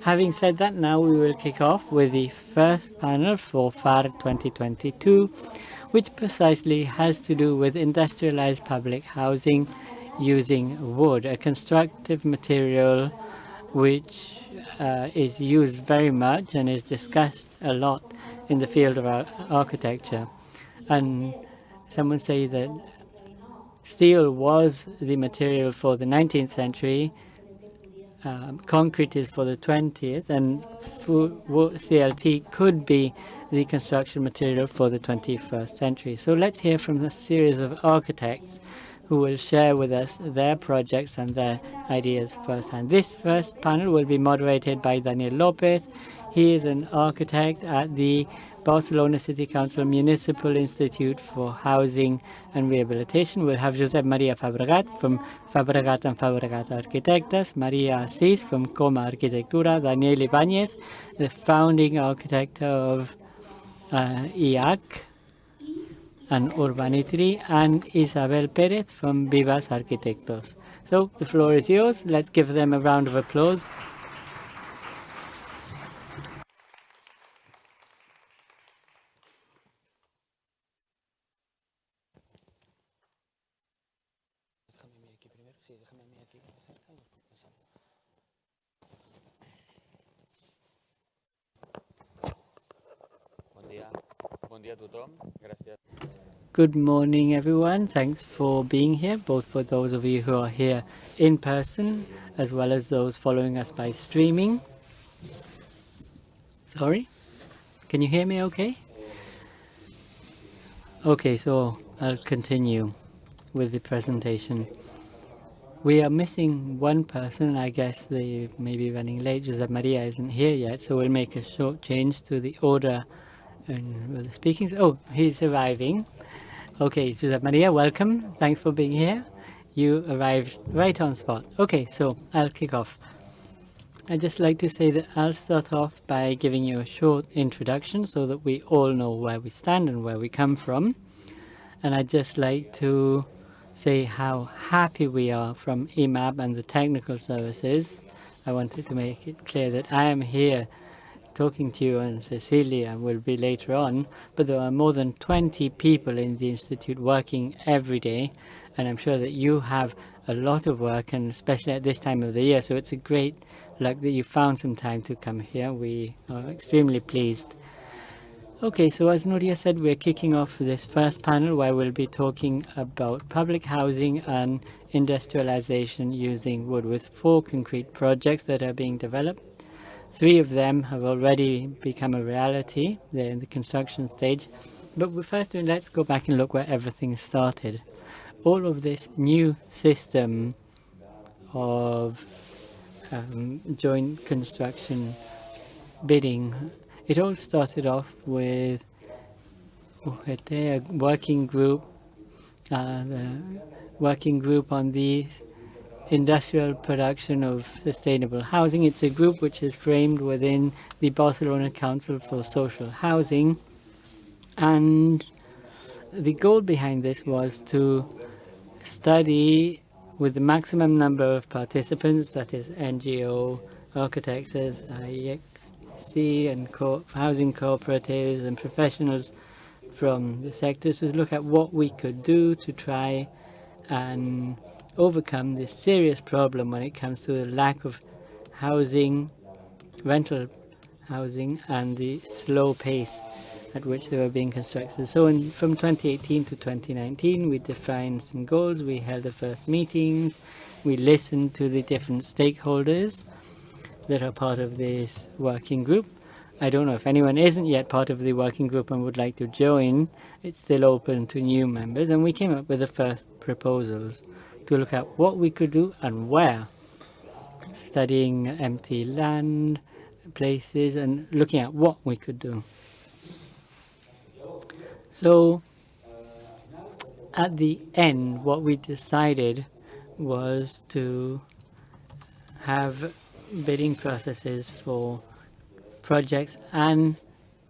Having said that, now we will kick off with the first panel for FAR 2022, which precisely has to do with industrialized public housing using wood, a constructive material which is used very much and is discussed a lot in the field of architecture. And some would say that steel was the material for the 19th century, concrete is for the 20th, and CLT could be the construction material for the 21st century. So let's hear from a series of architects who will share with us their projects and their ideas firsthand. This first panel will be moderated by Daniel López. He is an architect at the Barcelona City Council Municipal Institute for Housing and Rehabilitation. We'll have Josep Maria Fabregat from Fabregat and Fabregat Arquitectes, Maria Asís from Coma Arquitectura, Daniel Ibáñez, the founding architect of EAC and Urbanitri, and Isabel Pérez from Vivas Arquitectos. So the floor is yours. Let's give them a round of applause. Good morning, everyone. Thanks for being here, both for those of you who are here in person, as well as those following us by streaming. Sorry? Can you hear me okay? Okay, so I'll continue with the presentation. We are missing one person. I guess they may be running late. Josep Maria isn't here yet, so we'll make a short change to the order with the speaking. Oh, he's arriving. Okay, Josep Maria, welcome. Thanks for being here. You arrived right on spot. Okay, so I'll kick off. I'd just like to say that I'll start off by giving you a short introduction so that we all know where we stand and where we come from. And I'd just like to say how happy we are from EMAB and the technical services. I wanted to make it clear that I am here talking to you, and Cecilia will be later on, but there are more than 20 people in the Institute working every day, and I'm sure that you have a lot of work, and especially at this time of the year, so it's a great luck that you found some time to come here. We are extremely pleased. Okay, so as Nuria said, we're kicking off this first panel where we'll be talking about public housing and industrialization using wood, with 4 concrete projects that are being developed. 3 of them have already become a reality. They're in the construction stage. But first, let's go back and look where everything started. All of this new system of joint construction bidding, it all started off with a working group, the working group on the industrial production of sustainable housing. It's a group which is framed within the Barcelona Council for Social Housing, and the goal behind this was to study with the maximum number of participants, that is NGO, architects, IEC, and housing cooperatives and professionals from the sectors, to look at what we could do to try and overcome this serious problem when it comes to the lack of housing, rental housing, and the slow pace at which they were being constructed. So from 2018 to 2019, we defined some goals. We held the first meetings. We listened to the different stakeholders that are part of this working group. I don't know if anyone isn't yet part of the working group and would like to join. It's still open to new members. And we came up with the first proposals to look at what we could do and where, studying empty land, places, and looking at what we could do. So at the end, what we decided was to have bidding processes for projects and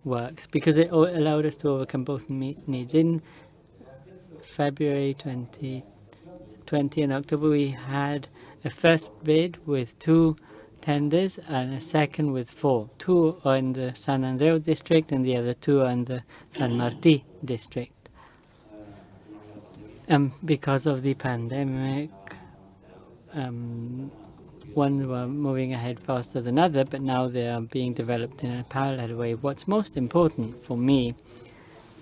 works, because it allowed us to overcome both needs. In February 2020 in October, we had a first bid with 2 tenders and a second with 4. 2 are in the San Andreu district and the other 2 are in the San Martí district. Because of the pandemic, one were moving ahead faster than other, but now they are being developed in a parallel way. What's most important for me,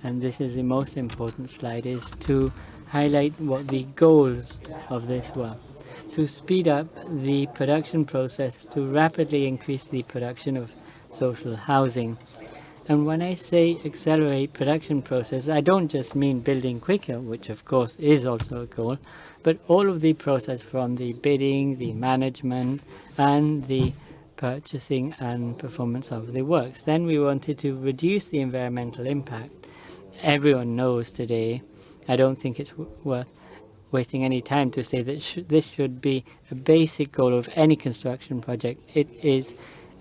and this is the most important slide, is to highlight what the goals of this were. To speed up the production process, to rapidly increase the production of social housing. And when I say accelerate production process, I don't just mean building quicker, which of course is also a goal, but all of the process from the bidding, the management, and the purchasing and performance of the works. Then we wanted to reduce the environmental impact. Everyone knows today, I don't think it's worth wasting any time to say that this should be a basic goal of any construction project. It is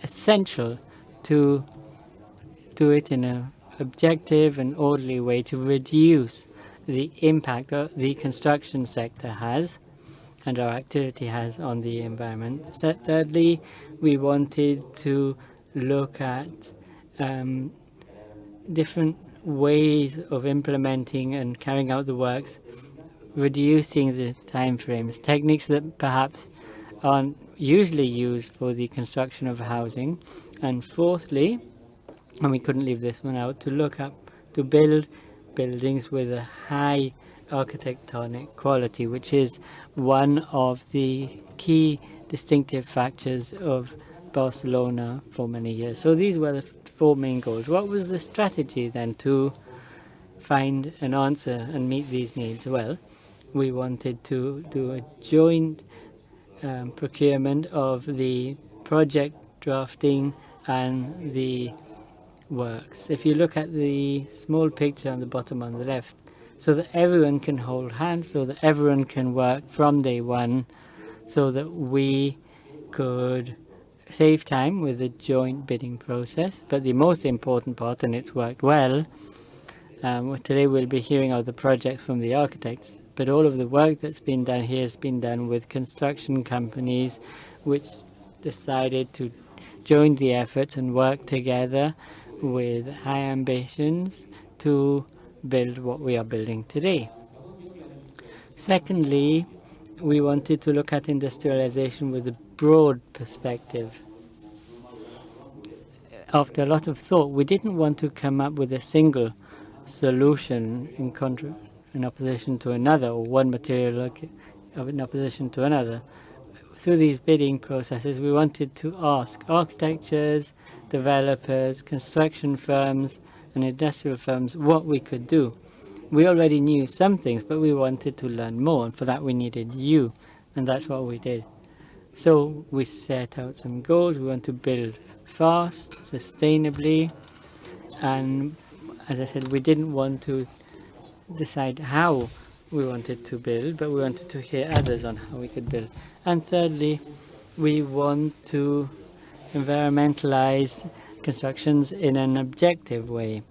essential to do it in an objective and orderly way to reduce the impact that the construction sector has and our activity has on the environment. So thirdly, we wanted to look at different ways of implementing and carrying out the works, reducing the time frames, techniques that perhaps aren't usually used for the construction of housing. And fourthly, and we couldn't leave this one out, to build buildings with a high architectonic quality, which is one of the key distinctive factors of Barcelona for many years. So these were the 4 main goals. What was the strategy then to find an answer and meet these needs? Well, we wanted to do a joint procurement of the project drafting and the works. If you look at the small picture on the bottom on the left, so that everyone can hold hands, so that everyone can work from day one, so that we could save time with the joint bidding process. But the most important part, and it's worked well, today we'll be hearing of the projects from the architects, but all of the work that's been done here has been done with construction companies which decided to join the efforts and work together with high ambitions to build what we are building today. Secondly, we wanted to look at industrialization with a broad perspective. After a lot of thought, we didn't want to come up with a single solution in opposition to another, or one material in opposition to another. Through these bidding processes, we wanted to ask architectures, developers, construction firms, and industrial firms what we could do. We already knew some things, but we wanted to learn more, and for that we needed you, and that's what we did. So we set out some goals. We want to build fast, sustainably, and as I said, we didn't want to decide how we wanted to build, but we wanted to hear others on how we could build. And thirdly, we want to environmentalize constructions in an objective way.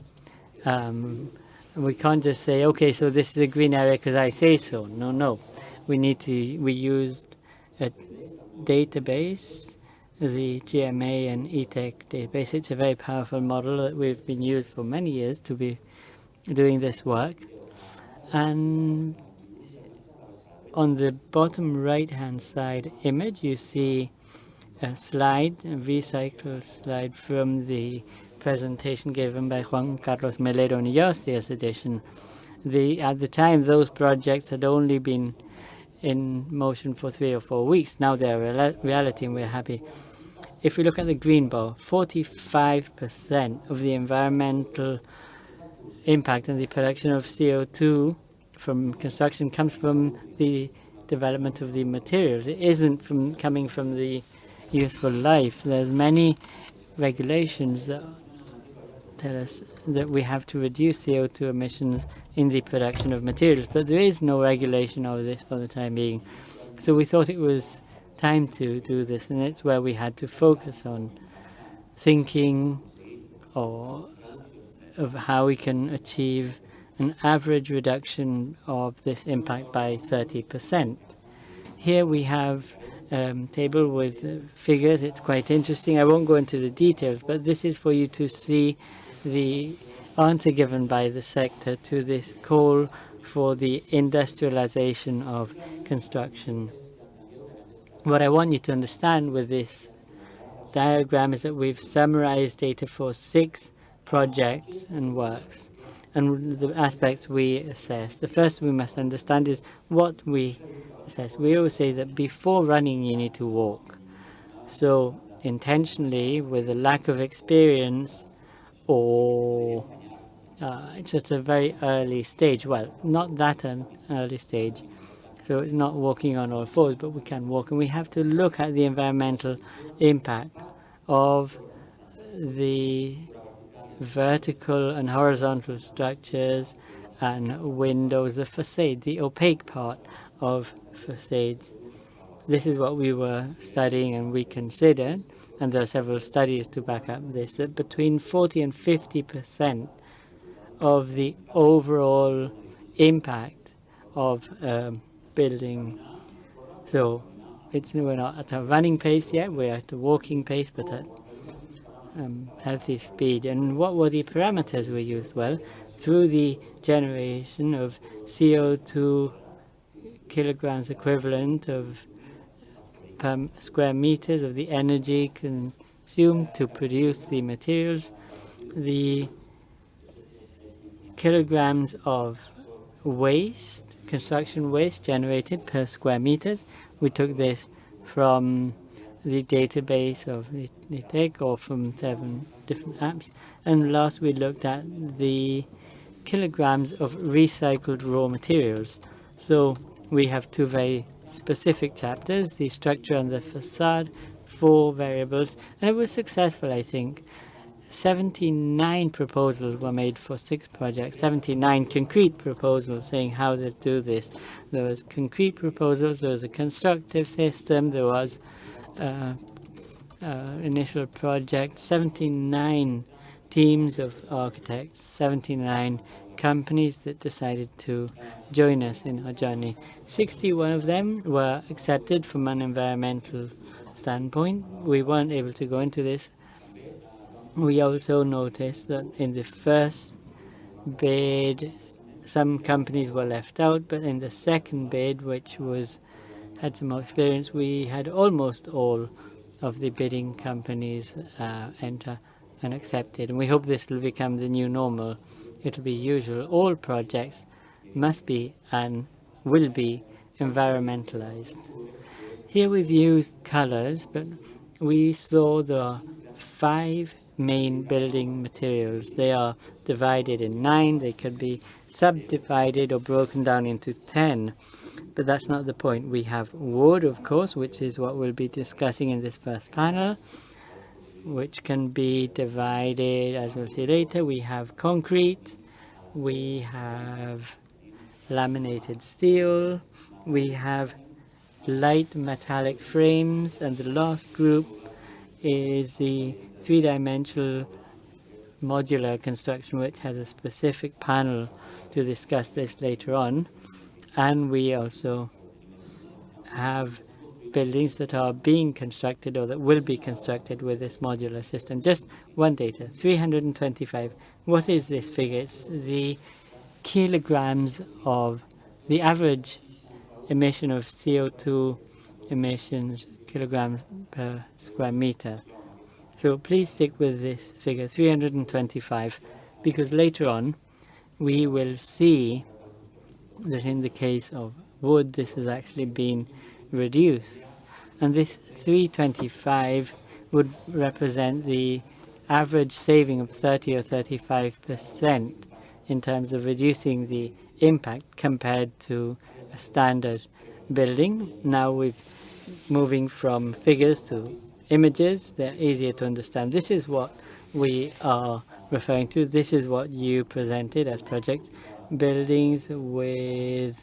We can't just say, okay, so this is a green area because I say so. No. We used a database, the GMA and ETEC database. It's a very powerful model that we've been used for many years to be doing this work. And on the bottom right-hand side image, you see a slide, a recycled slide from the presentation given by Juan Carlos Melero in last year's edition. At the time, those projects had only been in motion for 3 or 4 weeks. Now they're a reality, and we're happy. If we look at the green bar, 45% of the environmental impact and the production of CO2 from construction comes from the development of the materials. It isn't coming from the useful life. There's many regulations that tell us that we have to reduce CO2 emissions in the production of materials, but there is no regulation of this for the time being. So we thought it was time to do this, and it's where we had to focus on thinking of how we can achieve an average reduction of this impact by 30%. Here we have table with figures. It's quite interesting. I won't go into the details, but this is for you to see the answer given by the sector to this call for the industrialization of construction. What I want you to understand with this diagram is that we've summarized data for 6 projects and works, and the aspects we assess. The first we must understand is what we assess. We always say that before running you need to walk. So intentionally, with a lack of experience, or it's at a very early stage, well, not that an early stage, so it's not walking on all fours, but we can walk, and we have to look at the environmental impact of the vertical and horizontal structures and windows, the facade, the opaque part of facades. This is what we were studying, and we considered, and there are several studies to back up this, that between 40 and 50% of the overall impact of building. So we're not at a running pace yet, we're at a walking pace, but at healthy speed. And what were the parameters we used? Well, through the generation of CO2 kilograms equivalent of per square meters of the energy consumed to produce the materials, the kilograms of waste, construction waste generated per square meters. We took this from the database of the tech, or from 7 different apps. And last we looked at the kilograms of recycled raw materials. So we have 2 very specific chapters, the structure and the facade, 4 variables, and it was successful, I think. 79 proposals were made for 6 projects, 79 concrete proposals saying how they do this. There was concrete proposals, there was a constructive system, there was initial project, 79 teams of architects, 79 companies that decided to join us in our journey. 61 of them were accepted from an environmental standpoint. We weren't able to go into this. We also noticed that in the first bid, some companies were left out, but in the second bid, which had some more experience, we had almost all of the bidding companies enter and accepted. And we hope this will become the new normal. It'll be usual. All projects must be and will be environmentalized. Here we've used colors, but we saw the 5 main building materials. They are divided in 9. They could be subdivided or broken down into 10, but that's not the point. We have wood, of course, which is what we'll be discussing in this first panel, which can be divided, as we'll see later. We have concrete, we have laminated steel, we have light metallic frames, and the last group is the 3-dimensional modular construction, which has a specific panel to discuss this later on. And we also have buildings that are being constructed or that will be constructed with this modular system. Just one data, 325. What is this figure? It's the kilograms of the average emission of CO2 emissions, kilograms per square meter. So please stick with this figure, 325, because later on we will see that in the case of wood this has actually been reduced. And this 325 would represent the average saving of 30 or 35% in terms of reducing the impact compared to a standard building. Now we're moving from figures to images. They're easier to understand. This is what we are referring to. This is what you presented as projects. Buildings with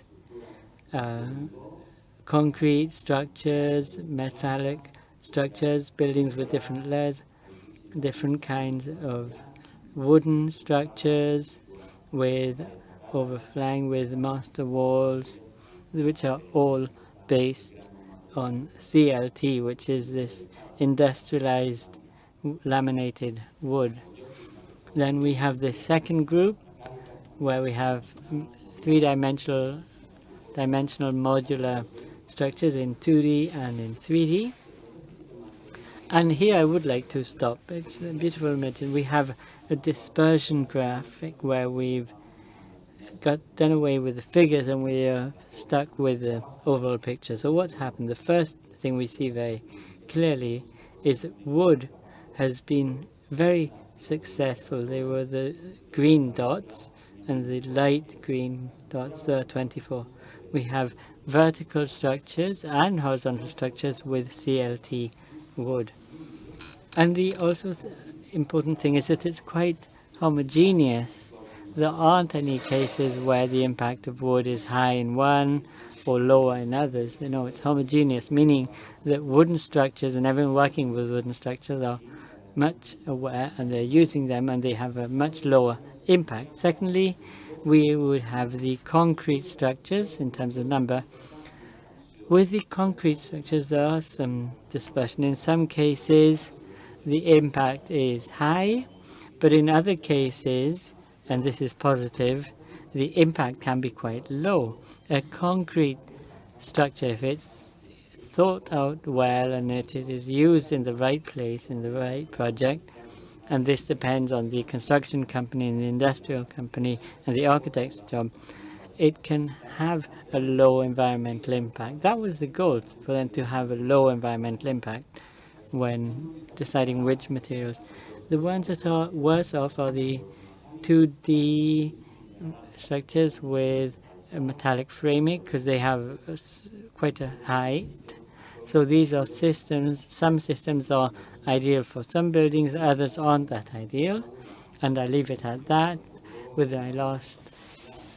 concrete structures, metallic structures, buildings with different layers, different kinds of wooden structures with overflying with master walls, which are all based on CLT, which is this industrialized laminated wood. Then we have the second group where we have three-dimensional modular structures in 2D and in 3D. And here I would like to stop. It's a beautiful image. We have a dispersion graphic where we've done away with the figures and we are stuck with the overall picture. So what's happened? The first thing we see very clearly is that wood has been very successful. They were the green dots and the light green dots, there are 24. We have vertical structures and horizontal structures with CLT wood. And the also important thing is that it's quite homogeneous. There aren't any cases where the impact of wood is high in one or lower in others. You know, it's homogeneous, meaning that wooden structures and everyone working with wooden structures are much aware and they're using them and they have a much lower impact. Secondly, we would have the concrete structures in terms of number. With the concrete structures, there are some dispersion. In some cases, the impact is high, but in other cases, and this is positive, the impact can be quite low. A concrete structure, if it's thought out well and it is used in the right place, in the right project, and this depends on the construction company and the industrial company and the architect's job, it can have a low environmental impact. That was the goal, for them to have a low environmental impact when deciding which materials. The ones that are worse off are the 2D structures with a metallic framing because they have quite a height. So these are systems, some systems are ideal for some buildings, others aren't that ideal. And I leave it at that. With my last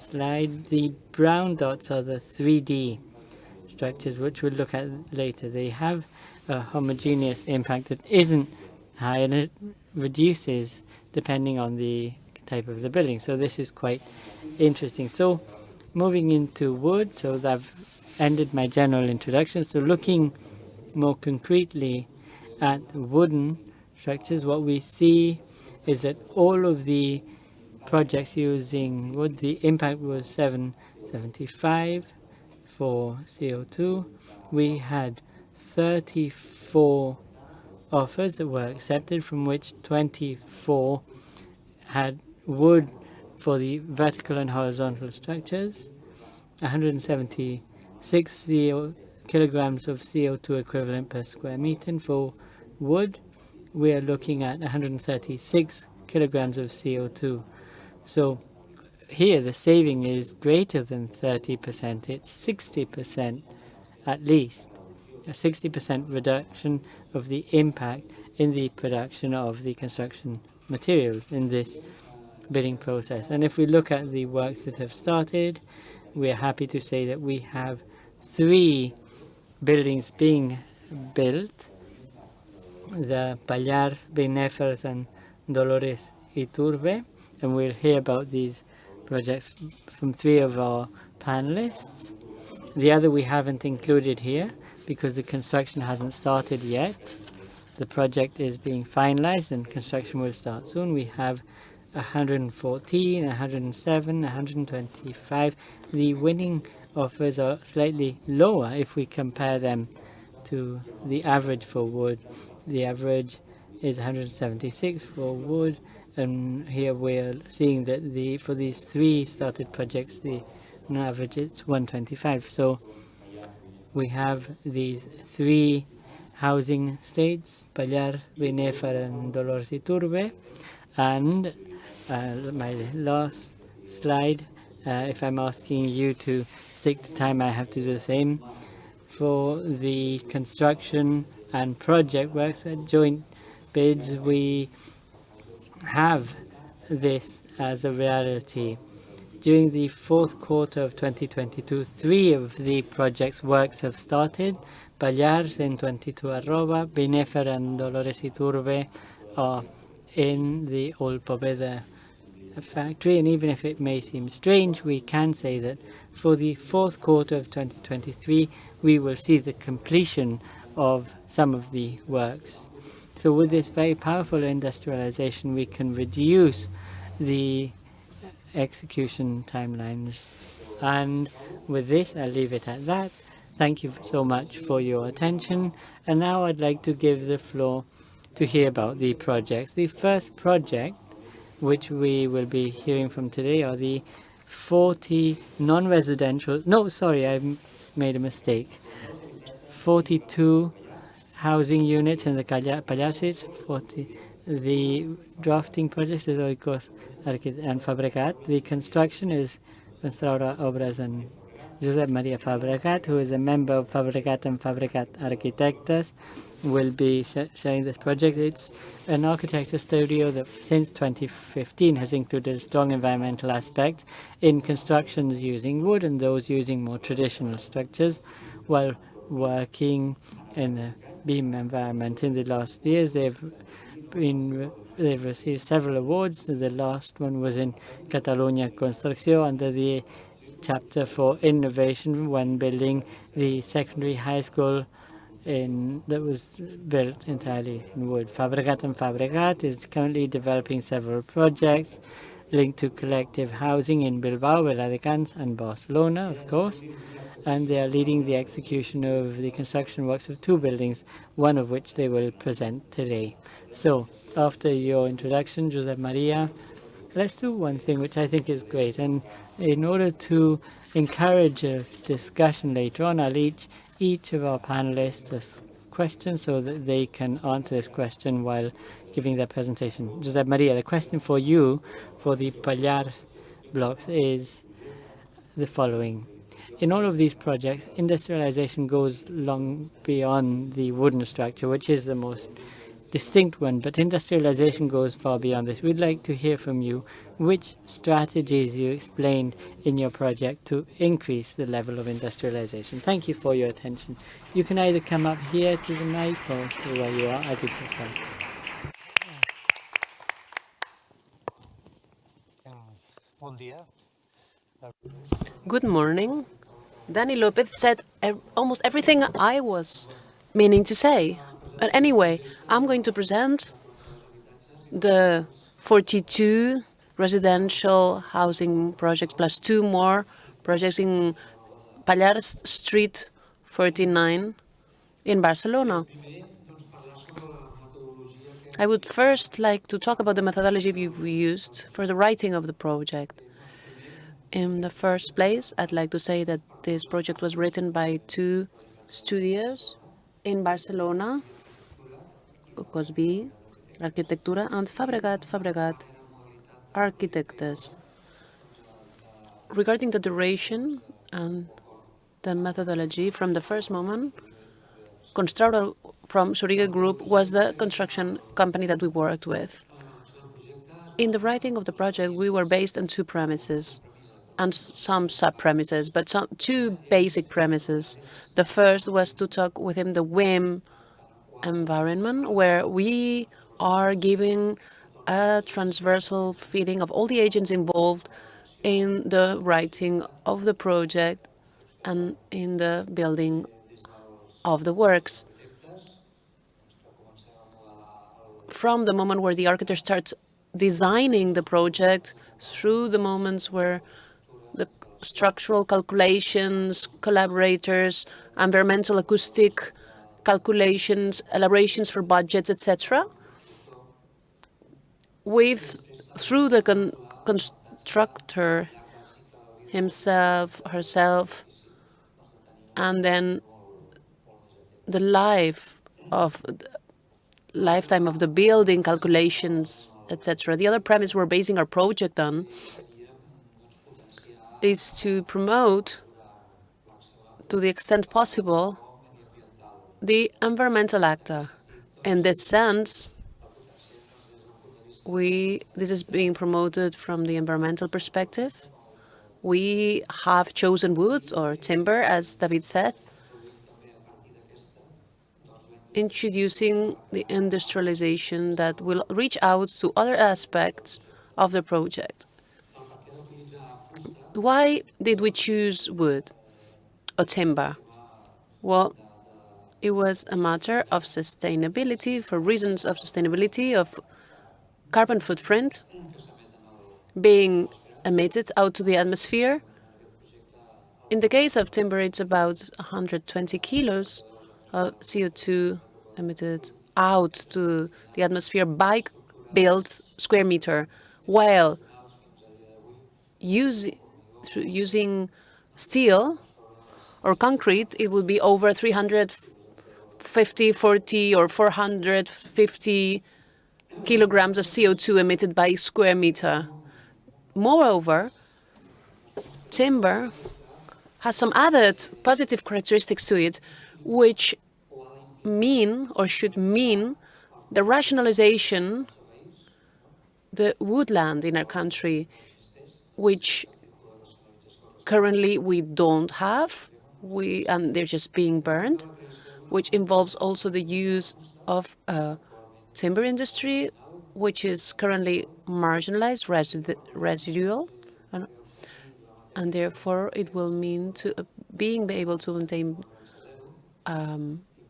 slide, the brown dots are the 3D structures, which we'll look at later. They have a homogeneous impact that isn't high and it reduces depending on the type of the building. So this is quite interesting. So moving into wood, so I've ended my general introduction. So looking more concretely at wooden structures, what we see is that all of the projects using wood, the impact was 775 for CO2. We had 34 offers that were accepted, from which 24 had wood for the vertical and horizontal structures, 176 kilograms of CO2 equivalent per square meter. And for wood, we are looking at 136 kilograms of CO2. So here the saving is greater than 30%, it's 60% at least, a 60% reduction of the impact in the production of the construction materials in this bidding process. And if we look at the works that have started, we are happy to say that we have 3 buildings being built, the Pallars, Binèfars and Dolores Iturbe, and we'll hear about these projects from 3 of our panelists. The other we haven't included here because the construction hasn't started yet. The project is being finalized and construction will start soon. We have 114, 107, 125. The winning offers are slightly lower if we compare them to the average for wood. The average is 176 for wood, and here we're seeing that for these 3 started projects, the on average it's 125. So we have these 3 housing estates, Pallars, Binèfar and Dolores Iturbe. And my last slide, if I'm asking you to stick to time, I have to do the same. For the construction and project works at joint bids, we have this as a reality. During the 4th quarter of 2022, 3 of the project's works have started. Pallars in 22 Arroba, Binèfar and Dolores Iturbe are in the old Poveda factory. And even if it may seem strange, we can say that for the 4th quarter of 2023, we will see the completion of some of the works. So with this very powerful industrialization, we can reduce the execution timelines. And with this, I'll leave it at that. Thank you so much for your attention. And now I'd like to give the floor to hear about the projects. The first project, which we will be hearing from today, are the 40 non-residential, no, sorry, I made a mistake. 42 housing units in the Pallacis, 40. The drafting project is Oikos and Fabregat. The construction is Constructora Obras and Josep Maria Fabregat, who is a member of Fabregat and Fabregat Arquitectes, will be sharing this project. It's an architecture studio that since 2015 has included a strong environmental aspect in constructions using wood and those using more traditional structures, while working in the beam environment. In the last years, they've received several awards. The last one was in Catalunya Construcció under the chapter for innovation when building the secondary high school that was built entirely in wood. Fabregat and Fabregat is currently developing several projects linked to collective housing in Bilbao, Viladecans and Barcelona, of course, and they are leading the execution of the construction works of two buildings, one of which they will present today. So, after your introduction, Josep Maria, let's do one thing which I think is great, and in order to encourage a discussion later on, I'll each of our panelists a question so that they can answer this question while giving their presentation. Josep Maria, the question for you for the Pallars blocks is the following. In all of these projects, industrialization goes long beyond the wooden structure, which is the most distinct one, but industrialization goes far beyond this. We'd like to hear from you which strategies you explained in your project to increase the level of industrialization. Thank you for your attention. You can either come up here to the mic or stay where you are, as you prefer. Good morning. Danny Lopez said almost everything I was meaning to say. But anyway, I'm going to present the 42 residential housing projects plus two more projects in Pallars Street 49 in Barcelona. I would first like to talk about the methodology we've used for the writing of the project. In the first place, I'd like to say that this project was written by two studios in Barcelona, Cosby Arquitectura and Fabregat Arquitectes. Regarding the duration and the methodology, from the first moment, Constructora from Zuriga Group was the construction company that we worked with. In the writing of the project, we were based on two premises and some sub-premises, but two basic premises. The first was to talk within the WIM environment, where we are giving a transversal feeling of all the agents involved in the writing of the project and in the building of the works. From the moment where the architect starts designing the project through the moments where the structural calculations, collaborators, environmental acoustic calculations, elaborations for budgets, etc. Through the constructor himself, herself, and then the lifetime of the building calculations, etc. The other premise we're basing our project on is to promote, to the extent possible, the environmental actor. In this sense, this is being promoted from the environmental perspective. We have chosen wood or timber, as David said, introducing the industrialization that will reach out to other aspects of the project. Why did we choose wood or timber? Well, it was a matter of sustainability, for reasons of sustainability, of carbon footprint being emitted out to the atmosphere. In the case of timber, it's about 120 kilos of CO2 emitted out to the atmosphere by built square meter, while using steel or concrete, it would be over 350, 40, or 450 kilograms of CO2 emitted by square meter. Moreover, timber has some added positive characteristics to it, which mean or should mean the rationalization, the woodland in our country, which currently we don't have, and they're just being burned, which involves also the use of timber industry, which is currently marginalized, residual, and therefore it will mean to being able to maintain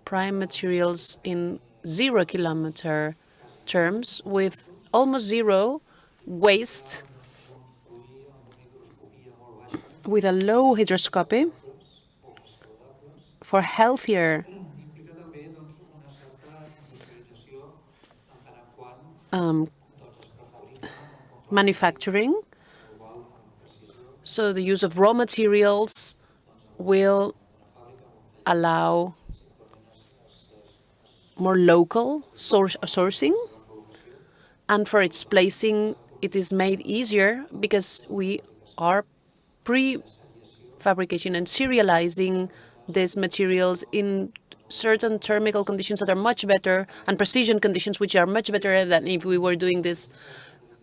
prime materials in 0 kilometer terms with almost zero waste, with a low hydroscopy for healthier manufacturing. So the use of raw materials will allow more local sourcing, and for its placing, it is made easier because we are pre-fabrication and serializing these materials in certain thermal conditions that are much better, and precision conditions which are much better than if we were doing this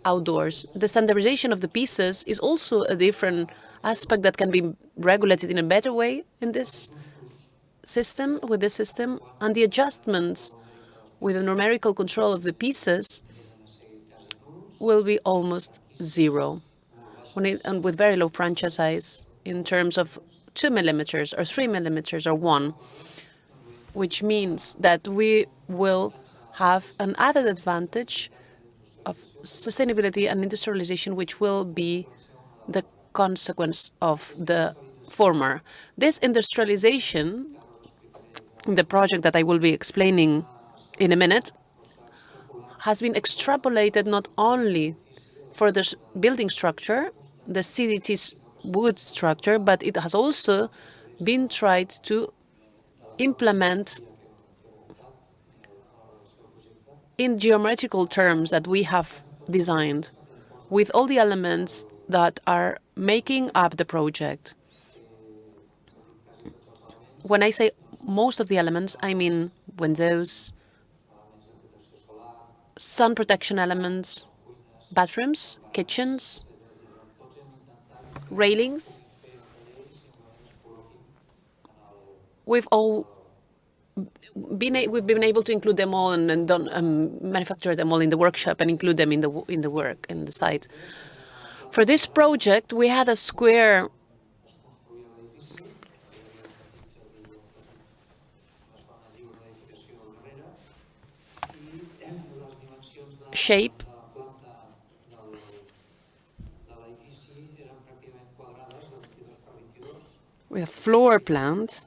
outdoors. The standardization of the pieces is also a different aspect that can be regulated in a better way in this system, and the adjustments with the numerical control of the pieces will be almost zero, and with very low franchise size in terms of 2 millimeters or 3 millimeters or 1, which means that we will have an added advantage of sustainability and industrialization, which will be the consequence of the former. This industrialization, the project that I will be explaining in a minute, has been extrapolated not only for the building structure, the CDT's wood structure, but it has also been tried to implement in geometrical terms that we have designed, with all the elements that are making up the project. When I say most of the elements, I mean windows, sun protection elements, bathrooms, kitchens, railings. We've been able to include them all and manufacture them all in the workshop and include them in the work in the site. For this project, we had a square shape. We have floor plans,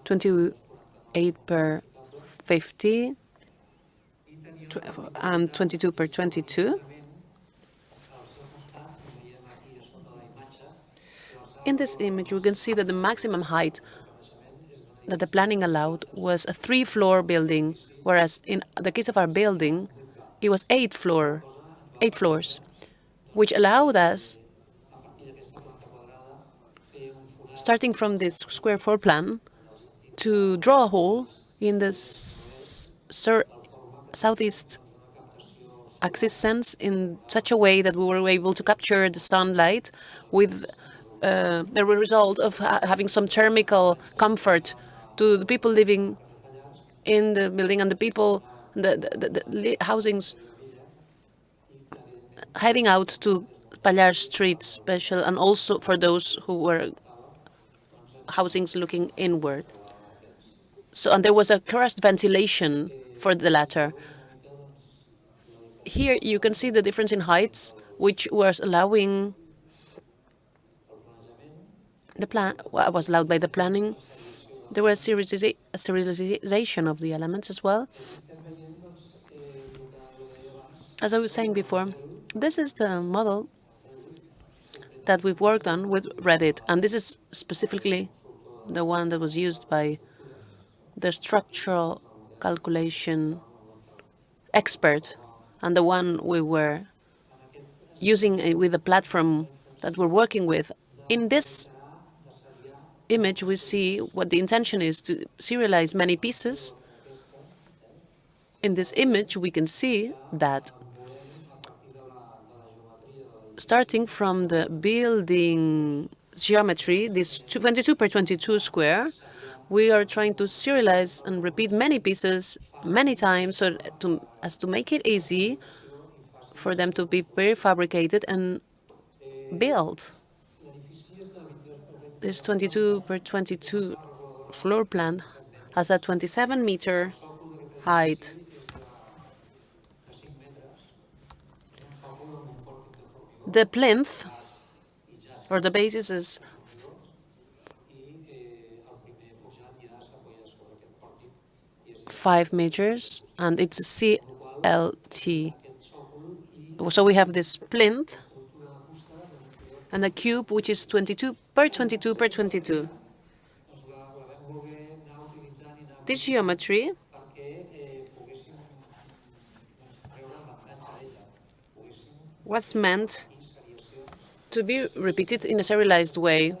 28 per 50 and 22 per 22. In this image, we can see that the maximum height that the planning allowed was a 3-floor building, whereas in the case of our building, it was 8 floors, which allowed us, starting from this square floor plan, to draw a hole in the southeast axis sense in such a way that we were able to capture the sunlight with the result of having some thermal comfort to the people living in the building and the people, the housings heading out to Pallars Street special, and also for those who were housings looking inward. and there was a cross ventilation for the latter. Here you can see the difference in heights, which was allowing the plan was allowed by the planning. There was a serialization of the elements as well. As I was saying before, this is the model that we've worked on with Reddit, and this is specifically the one that was used by the structural calculation expert, and the one we were using with the platform that we're working with. In this image, we see what the intention is to serialize many pieces. In this image, we can see that starting from the building geometry, this 22 by 22 square, we are trying to serialize and repeat many pieces many times as to make it easy for them to be prefabricated and built. This 22 by 22 floor plan has a 27-meter height. The plinth, or the basis, is 5 meters, and it's CLT. So we have this plinth and a cube, which is 22 by 22 by 22. This geometry was meant to be repeated in a serialized way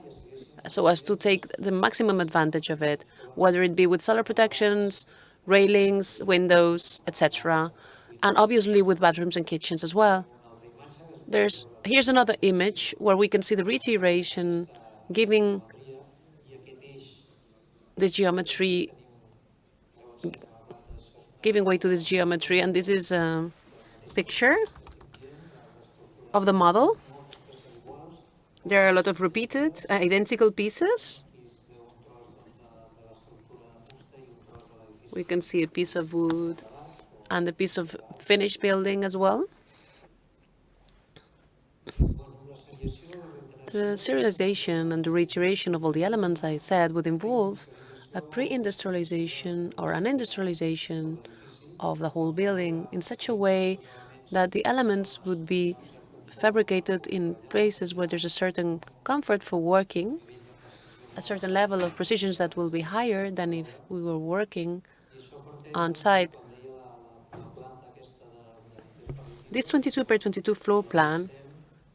so as to take the maximum advantage of it, whether it be with solar protections, railings, windows, etc., and obviously with bathrooms and kitchens as well. Here's another image where we can see the reiteration giving this geometry, giving way to this geometry, and this is a picture of the model. There are a lot of repeated, identical pieces. We can see a piece of wood and a piece of finished building as well. The serialization and the reiteration of all the elements I said would involve a pre-industrialization or an industrialization of the whole building in such a way that the elements would be fabricated in places where there's a certain comfort for working, a certain level of precision that will be higher than if we were working on site. This 22 by 22 floor plan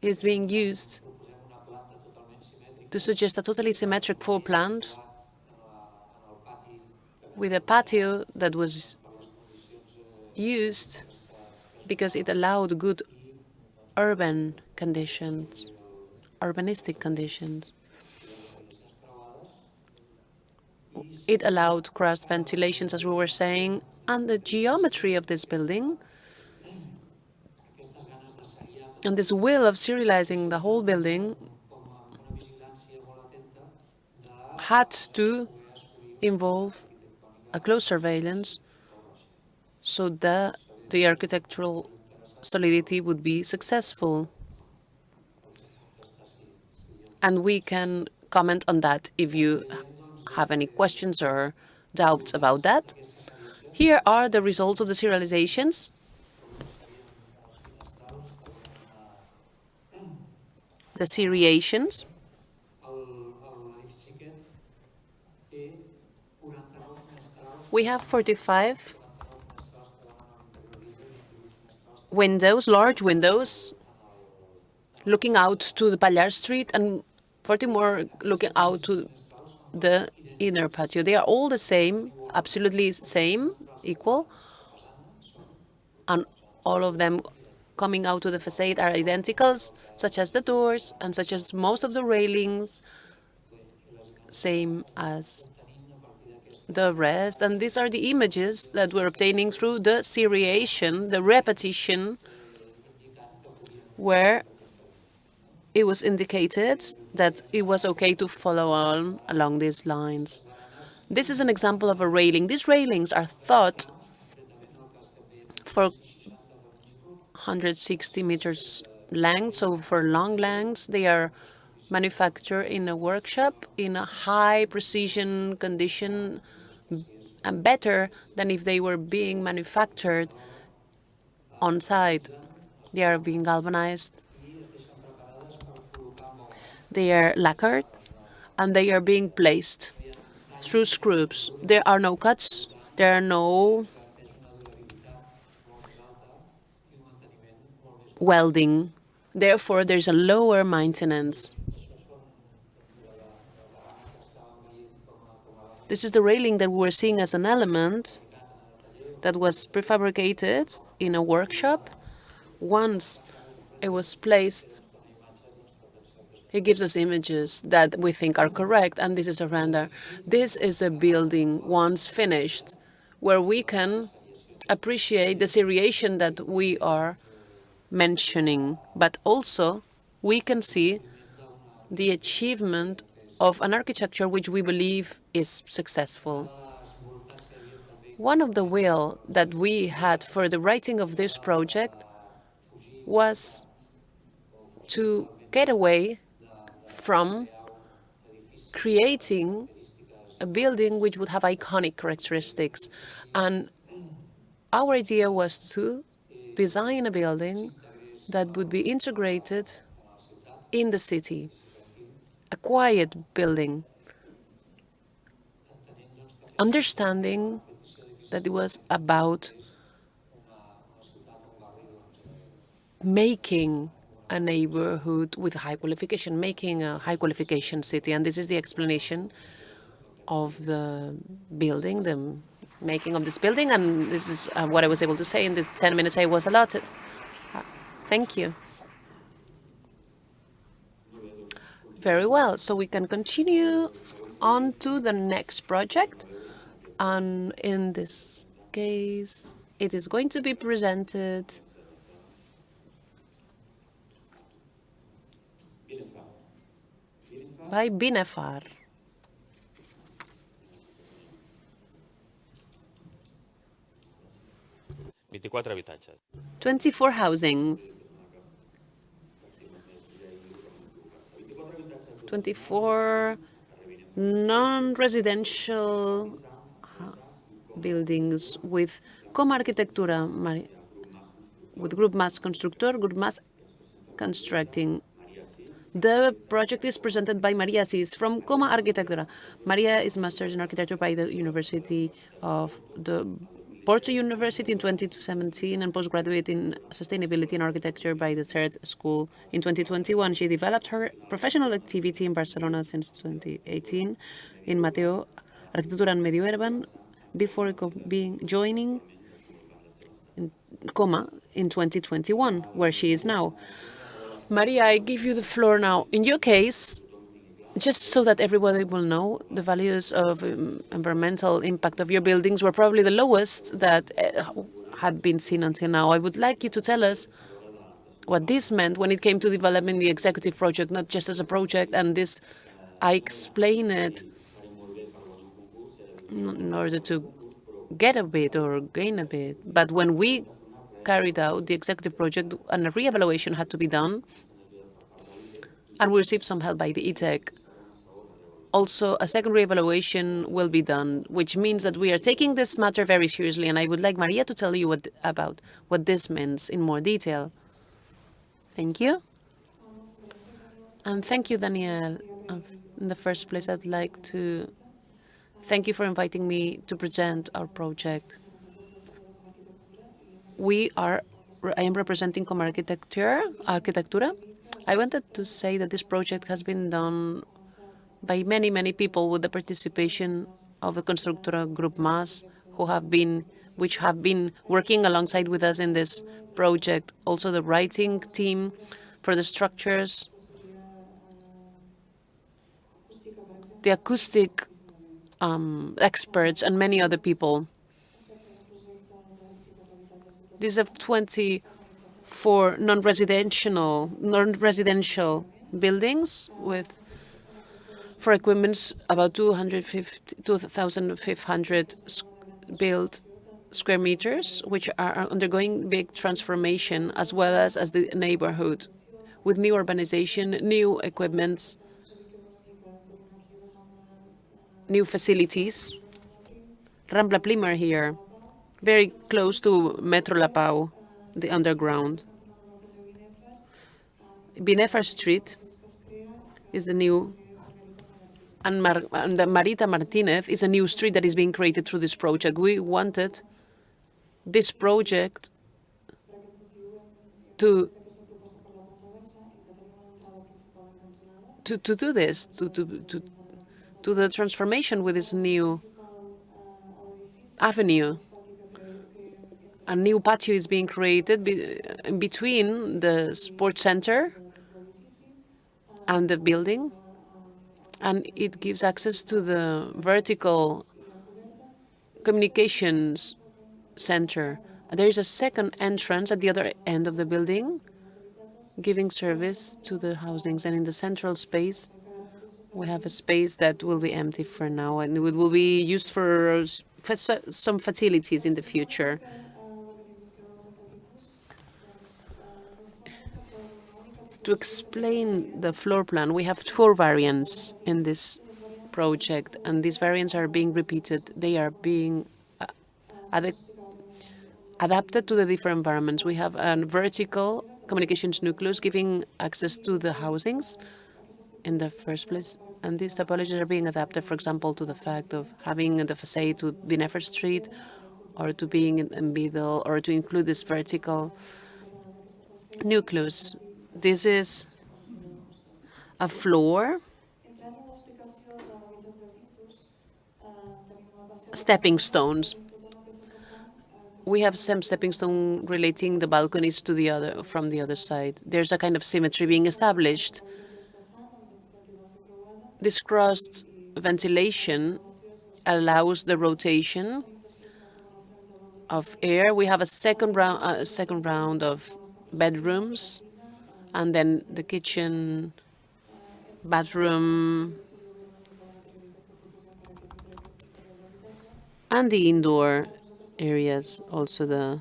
is being used to suggest a totally symmetric floor plan with a patio that was used because it allowed good urban conditions, urbanistic conditions. It allowed cross ventilations, as we were saying, and the geometry of this building and this will of serializing the whole building had to involve a close surveillance so that the architectural solidity would be successful. And we can comment on that if you have any questions or doubts about that. Here are the results of the serializations. The seriations. We have 45 windows, large windows, looking out to the Pallars Street, and 40 more looking out to the inner patio. They are all the same, absolutely same, equal, and all of them coming out to the facade are identical, such as the doors and such as most of the railings, same as the rest. And these are the images that we're obtaining through the seriation, the repetition, where it was indicated that it was okay to follow on along these lines. This is an example of a railing. These railings are thought for 160 meters length, so for long lengths. They are manufactured in a workshop in a high precision condition, and better than if they were being manufactured on site. They are being galvanized, they are lacquered, and they are being placed through screws. There are no cuts, there are no welding. Therefore, there's a lower maintenance. This is the railing that we were seeing as an element that was prefabricated in a workshop. Once it was placed, it gives us images that we think are correct, and this is a render. This is a building once finished, where we can appreciate the seriation that we are mentioning, but also we can see the achievement of an architecture which we believe is successful. One of the will that we had for the writing of this project was to get away from creating a building which would have iconic characteristics. And our idea was to design a building that would be integrated in the city, a quiet building, understanding that it was about making a neighborhood with high qualification, making a high qualification city. And this is the explanation of the building, the making of this building. And this is what I was able to say in the 10 minutes I was allotted. Thank you. Very well. So we can continue on to the next project. And in this case, it is going to be presented by Binefar. 24 habitatges. 24 housings. 24 non-residential buildings with Coma Arquitectura, with Group Mas Constructor, Group Mas Constructing. The project is presented by Maria Asís from Coma Arquitectura. Maria is Master's in Architecture by the University of the Porto University in 2017 and postgraduate in Sustainability and Architecture by the Third School in 2021. She developed her professional activity in Barcelona since 2018 in Mateo Arquitectura and Medio Urban before joining Coma in 2021, where she is now. Maria, I give you the floor now. In your case, just so that everybody will know, the values of environmental impact of your buildings were probably the lowest that had been seen until now. I would like you to tell us what this meant when it came to developing the executive project, not just as a project. And this, I explain it in order to get a bit or gain a bit. But when we carried out the executive project, and a re-evaluation had to be done, and we received some help by the ETEC. Also, a second re-evaluation will be done, which means that we are taking this matter very seriously, and I would like Maria to tell you about what this means in more detail. Thank you. And thank you, Daniel. In the first place, I'd like to thank you for inviting me to present our project. I am representing Coma Arquitectura. I wanted to say that this project has been done by many, many people with the participation of the Constructora Group Mas, which have been working alongside with us in this project. Also the writing team for the structures, the acoustic experts, and many other people. These are 24 non-residential buildings with for equipments about 2,500 built square meters, which are undergoing big transformation, as well as the neighborhood, with new urbanization, new equipments, new facilities. Rambla Plimer here, very close to Metro La Pau, the underground. Binefar Street is the new, and the Marita Martinez is a new street that is being created through this project. We wanted this project to do this, to the transformation with this new avenue. A new patio is being created in between the sports center and the building, and it gives access to the vertical communications center. There is a second entrance at the other end of the building, giving service to the housings. And in the central space, we have a space that will be empty for now, and it will be used for some facilities in the future. To explain the floor plan, we have 4 variants in this project, and these variants are being repeated. They are being adapted to the different environments. We have a vertical communications nucleus giving access to the housings in the first place. And these topologies are being adapted, for example, to the fact of having the facade to Binefar Street, or to being in middle, or to include this vertical nucleus. This is a floor, stepping stones. We have some stepping stone relating the balconies to from the other side. There's a kind of symmetry being established. This crossed ventilation allows the rotation of air. We have a second round of bedrooms, and then the kitchen, bathroom, and the indoor areas, also the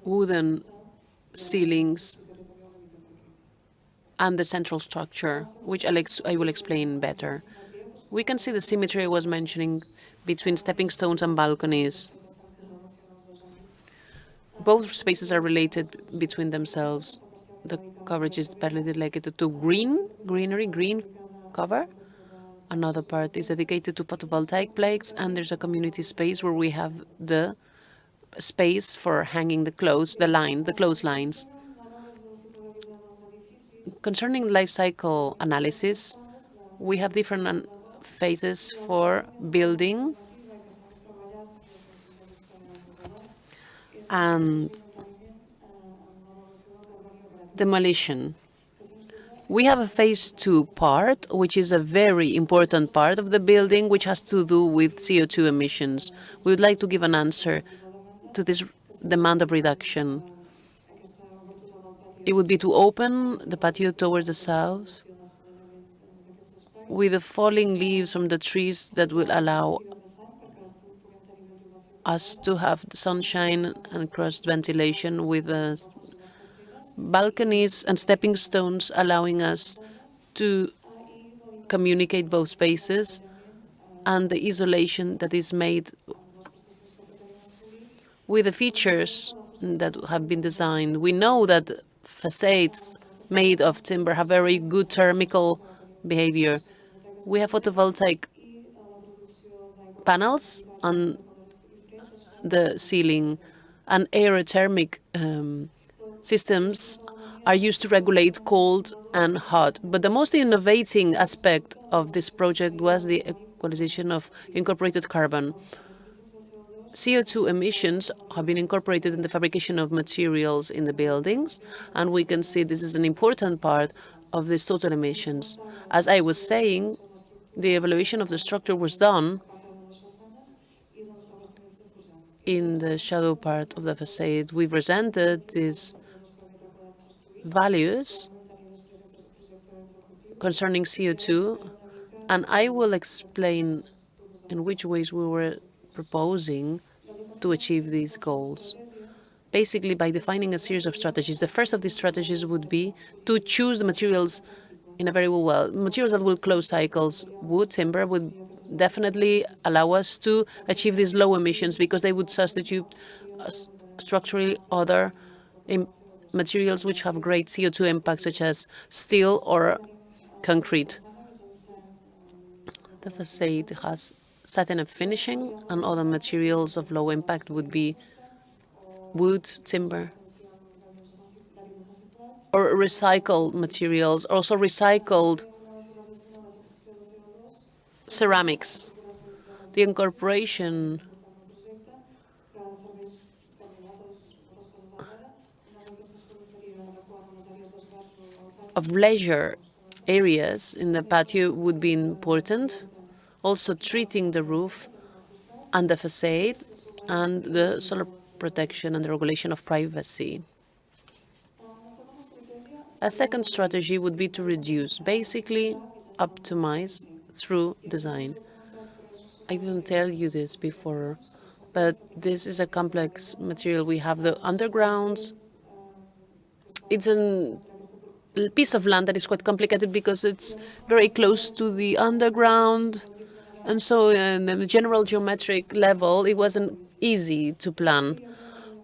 wooden ceilings and the central structure, which I will explain better. We can see the symmetry I was mentioning between stepping stones and balconies. Both spaces are related between themselves. The coverage is partly dedicated to green cover. Another part is dedicated to photovoltaic plaques, and there's a community space where we have the space for hanging the clothes, the clotheslines. Concerning life cycle analysis, we have different phases for building and demolition. We have a phase 2 part, which is a very important part of the building, which has to do with CO2 emissions. We would like to give an answer to this demand of reduction. It would be to open the patio towards the south with the falling leaves from the trees that will allow us to have the sunshine and crossed ventilation, with the balconies and stepping stones allowing us to communicate both spaces, and the isolation that is made with the features that have been designed. We know that facades made of timber have very good thermal behavior. We have photovoltaic panels on the ceiling, and aerothermic systems are used to regulate cold and hot. But the most innovating aspect of this project was the equalization of incorporated carbon. CO2 emissions have been incorporated in the fabrication of materials in the buildings, and we can see this is an important part of these total emissions. As I was saying, the evaluation of the structure was done in the shadow part of the facade. We presented this values concerning CO2, and I will explain in which ways we were proposing to achieve these goals. Basically, by defining a series of strategies. The first of these strategies would be to choose the materials in a very well. Materials that will close cycles. Wood, timber would definitely allow us to achieve these low emissions because they would substitute structurally other materials which have great CO2 impact, such as steel or concrete. The facade has satin and finishing, and other materials of low impact would be wood, timber, or recycled materials, also recycled ceramics. The incorporation of leisure areas in the patio would be important. Also treating the roof and the facade and the solar protection and the regulation of privacy. A second strategy would be to reduce, basically optimize through design. I didn't tell you this before, but this is a complex material. We have the underground. It's a piece of land that is quite complicated because it's very close to the underground. And so in the general geometric level, it wasn't easy to plan.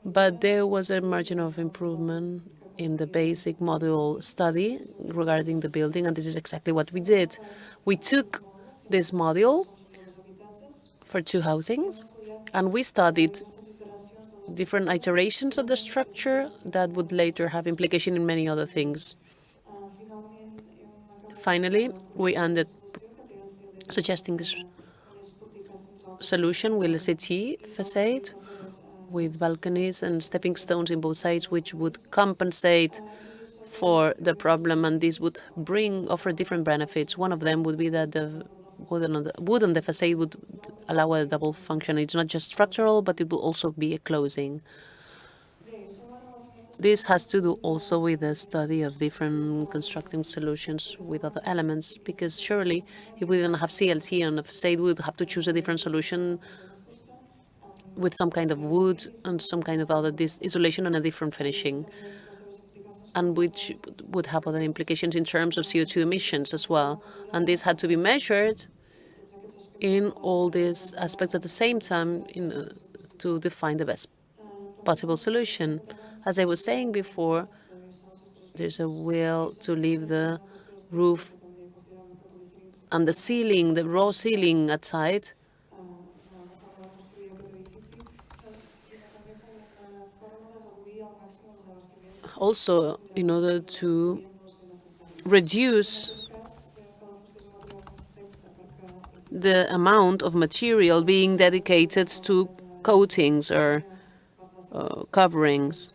But there was a margin of improvement in the basic module study regarding the building, and this is exactly what we did. We took this module for 2 housings, and we studied different iterations of the structure that would later have implication in many other things. Finally, we ended suggesting this solution with a city facade with balconies and stepping stones in both sides, which would compensate for the problem, and this would offer different benefits. One of them would be that the wood on the facade would allow a double function. It's not just structural, but it will also be a closing. This has to do also with the study of different constructing solutions with other elements, because surely if we didn't have CLT on the facade, we would have to choose a different solution with some kind of wood and some kind of other isolation and a different finishing, and which would have other implications in terms of CO2 emissions as well. And this had to be measured in all these aspects at the same time to define the best possible solution. As I was saying before, there's a will to leave the roof and the ceiling, the raw ceiling aside. Also, in order to reduce the amount of material being dedicated to coatings or coverings.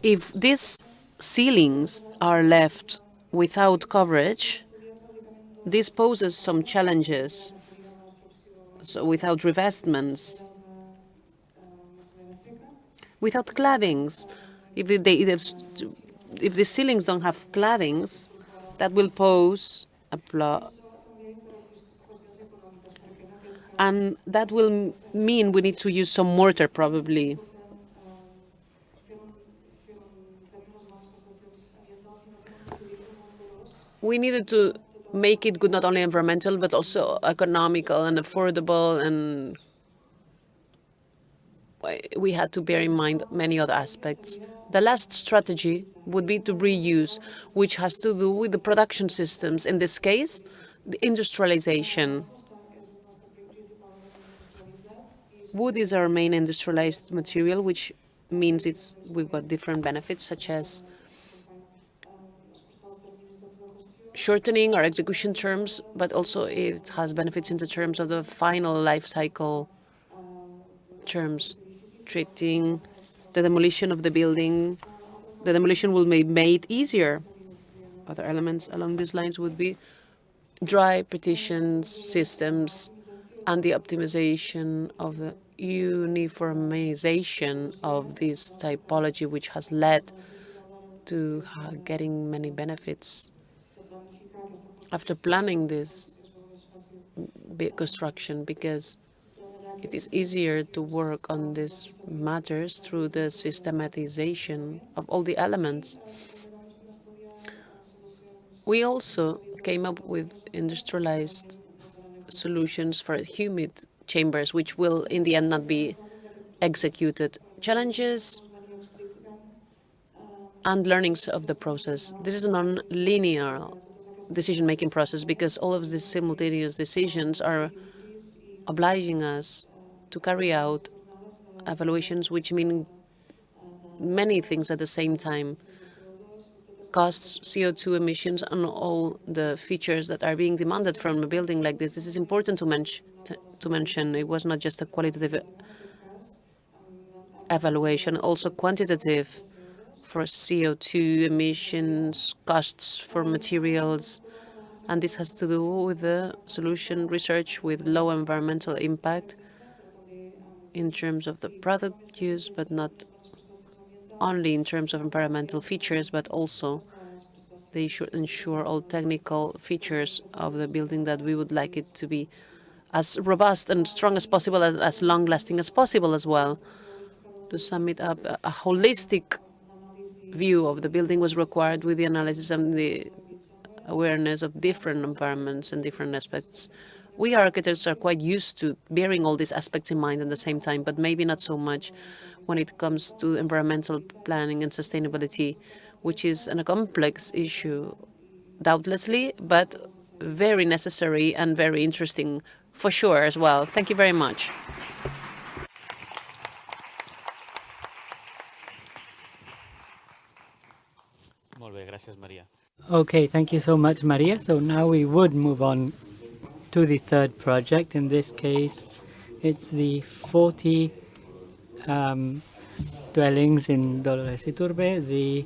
If these ceilings are left without coverage, this poses some challenges. So without revestments, without claddings, if the ceilings don't have claddings, that will pose a problem. And that will mean we need to use some mortar, probably. We needed to make it good, not only environmental, but also economical and affordable, and we had to bear in mind many other aspects. The last strategy would be to reuse, which has to do with the production systems. In this case, the industrialization. Wood is our main industrialized material, which means we've got different benefits, such as shortening our execution terms, but also it has benefits in the terms of the final life cycle terms, treating the demolition of the building. The demolition will be made easier. Other elements along these lines would be dry partition systems and the optimization of the uniformization of this typology, which has led to getting many benefits. After planning this big construction, because it is easier to work on these matters through the systematization of all the elements. We also came up with industrialized solutions for humid chambers, which will in the end not be executed. Challenges and learnings of the process. This is a non-linear decision-making process because all of these simultaneous decisions are obliging us to carry out evaluations which mean many things at the same time. Costs, CO2 emissions, and all the features that are being demanded from a building like this. This is important to mention. It was not just a qualitative evaluation, also quantitative for CO2 emissions, costs for materials, and this has to do with the solution research with low environmental impact in terms of the product use, but not only in terms of environmental features, but also they should ensure all technical features of the building that we would like it to be as robust and strong as possible, as long-lasting as possible as well. To sum it up, a holistic view of the building was required with the analysis and the awareness of different environments and different aspects. We architects are quite used to bearing all these aspects in mind at the same time, but maybe not so much when it comes to environmental planning and sustainability, which is a complex issue, doubtlessly, but very necessary and very interesting for sure as well. Thank you very much. Molt bé, gràcies, Maria. Okay, thank you so much, Maria. So now we would move on to the third project. In this case, it's the 40 dwellings in Dolores Iturbe, the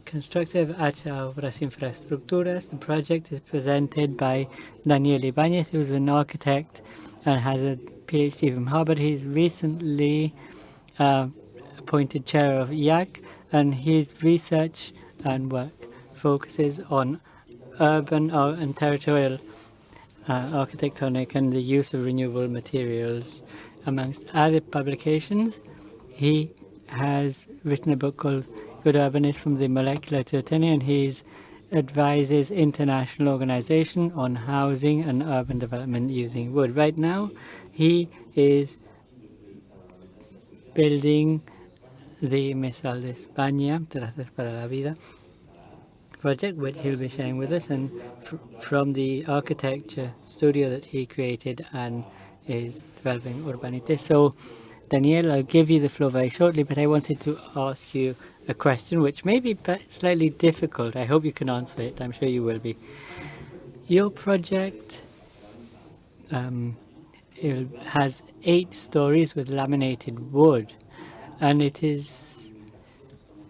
Constructive Hacha Obras Infraestructuras. The project is presented by Daniel Ibáñez, who's an architect and has a PhD from Harvard. He's recently appointed chair of EAC, and his research and work focuses on urban and territorial architectonic and the use of renewable materials. Amongst other publications, he has written a book called Good Urbanist from the Molecular to Atene, and he advises international organization on housing and urban development using wood. Right now, he is building the Misal de España, Trazas para la Vida project, which he'll be sharing with us, and from the architecture studio that he created and is developing Urbanite. So, Daniel, I'll give you the floor very shortly, but I wanted to ask you a question which may be slightly difficult. I hope you can answer it. I'm sure you will be. Your project it has 8 stories with laminated wood, and it is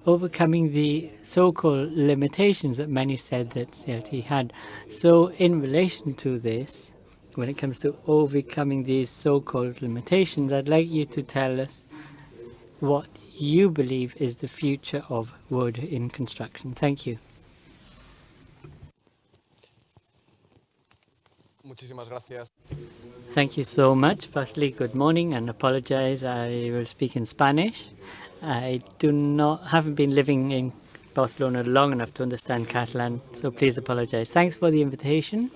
overcoming the so-called limitations that many said that CLT had. So in relation to this, when it comes to overcoming these so-called limitations, I'd like you to tell us what you believe is the future of wood in construction. Thank you. Muchísimas gracias. Thank you so much. Firstly, good morning, and apologize, I will speak in Spanish. I haven't been living in Barcelona long enough to understand Catalan, so please apologize. Thanks for the invitation.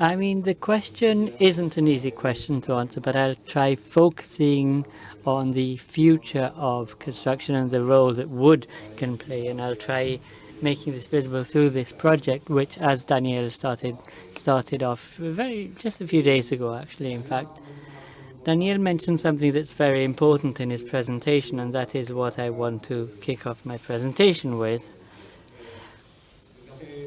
I mean, the question isn't an easy question to answer, but I'll try focusing on the future of construction and the role that wood can play, and I'll try making this visible through this project, which, as Daniel started off just a few days ago, actually, in fact. Daniel mentioned something that's very important in his presentation, and that is what I want to kick off my presentation with.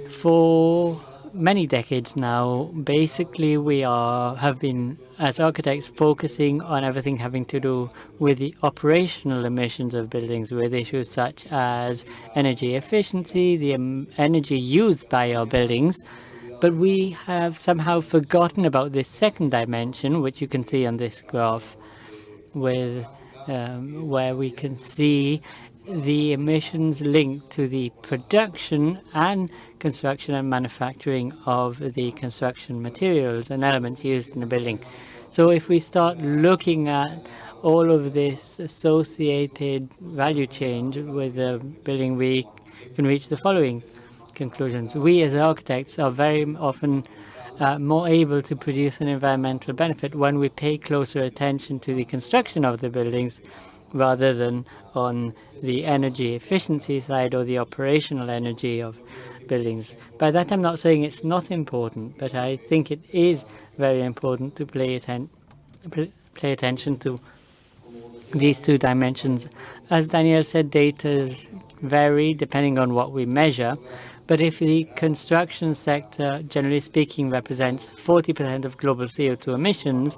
For many decades now, basically we have been, as architects, focusing on everything having to do with the operational emissions of buildings, with issues such as energy efficiency, the energy used by our buildings. But we have somehow forgotten about this second dimension, which you can see on this graph, with where we can see the emissions linked to the production and construction and manufacturing of the construction materials and elements used in a building. So if we start looking at all of this associated value chain with the building, we can reach the following conclusions. We as architects are very often more able to produce an environmental benefit when we pay closer attention to the construction of the buildings rather than on the energy efficiency side or the operational energy of buildings. By that I'm not saying it's not important, but I think it is very important to pay attention to these two dimensions. As Daniel said, data vary depending on what we measure, but if the construction sector, generally speaking, represents 40% of global CO2 emissions,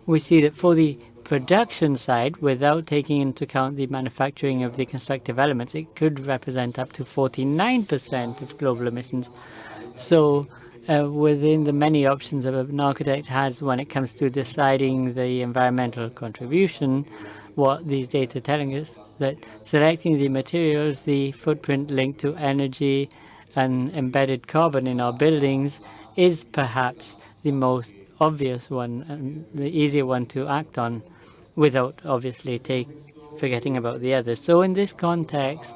we see that for the production side, without taking into account the manufacturing of the constructive elements, it could represent up to 49% of global emissions. So within the many options that an architect has when it comes to deciding the environmental contribution, what these data are telling us that selecting the materials, the footprint linked to energy and embedded carbon in our buildings is perhaps the most obvious one and the easier one to act on without obviously forgetting about the others. So in this context,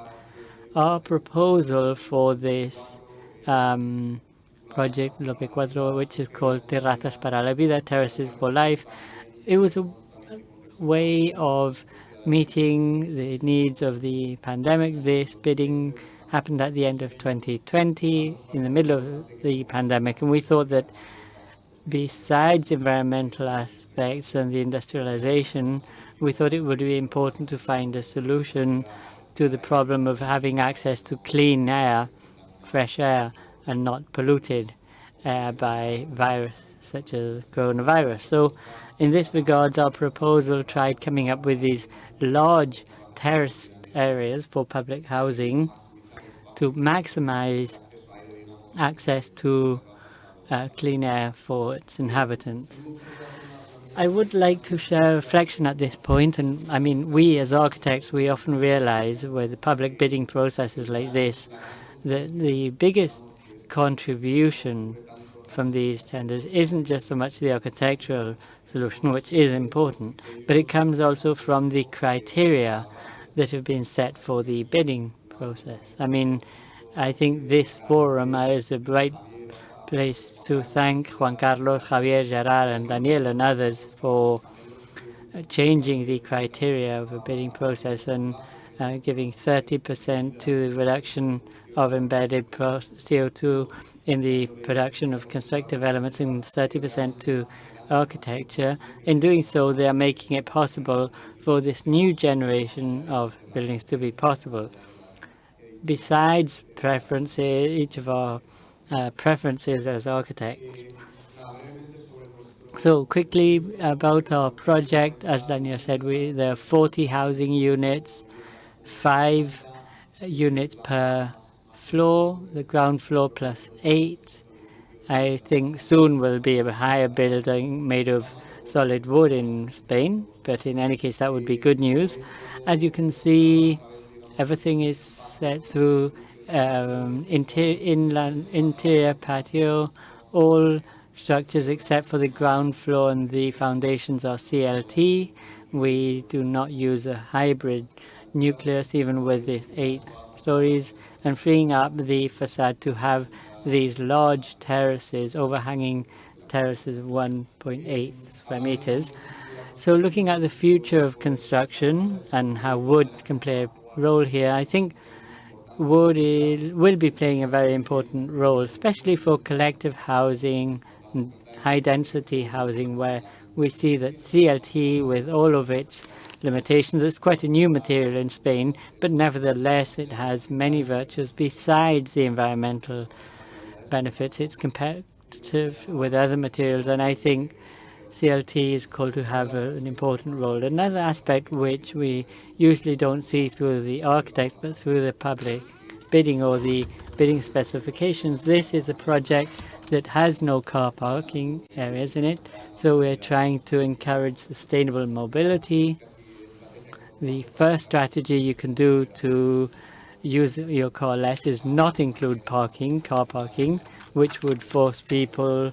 our proposal for this project Lope Cuatro, which is called Terrazas para la Vida, Terraces for Life, it was a way of meeting the needs of the pandemic. This bidding happened at the end of 2020, in the middle of the pandemic, and we thought that besides environmental aspects and the industrialization, we thought it would be important to find a solution to the problem of having access to clean air, fresh air, and not polluted air by virus such as coronavirus. So in this regards, our proposal tried coming up with these large terraced areas for public housing to maximize access to clean air for its inhabitants. I would like to share a reflection at this point, and I mean, we as architects, we often realize with public bidding processes like this, that the biggest contribution from these tenders isn't just so much the architectural solution, which is important, but it comes also from the criteria that have been set for the bidding process. I mean, I think this forum is a bright place to thank Juan Carlos, Javier, Gerard, and Daniel and others for changing the criteria of a bidding process and giving 30% to the reduction of embedded CO2 in the production of constructive elements and 30% to architecture. In doing so, they are making it possible for this new generation of buildings to be possible. Besides preferences, each of our preferences as architects. So quickly about our project, as Daniel said, there are 40 housing units, 5 units per floor, the ground floor plus 8. I think soon will be a higher building made of solid wood in Spain, but in any case that would be good news. As you can see, everything is set through interior patio. All structures except for the ground floor and the foundations are CLT. We do not use a hybrid nucleus even with the 8 stories, and freeing up the facade to have these large terraces, overhanging terraces of 1.8 square meters. So looking at the future of construction and how wood can play a role here, I think wood will be playing a very important role, especially for collective housing, high-density housing, where we see that CLT, with all of its limitations, it's quite a new material in Spain, but nevertheless it has many virtues besides the environmental benefits. It's competitive with other materials, and I think CLT is called to have an important role. Another aspect which we usually don't see through the architects but through the public bidding or the bidding specifications, this is a project that has no car parking areas in it, so we're trying to encourage sustainable mobility. The first strategy you can do to use your car less is not include car parking, which would force people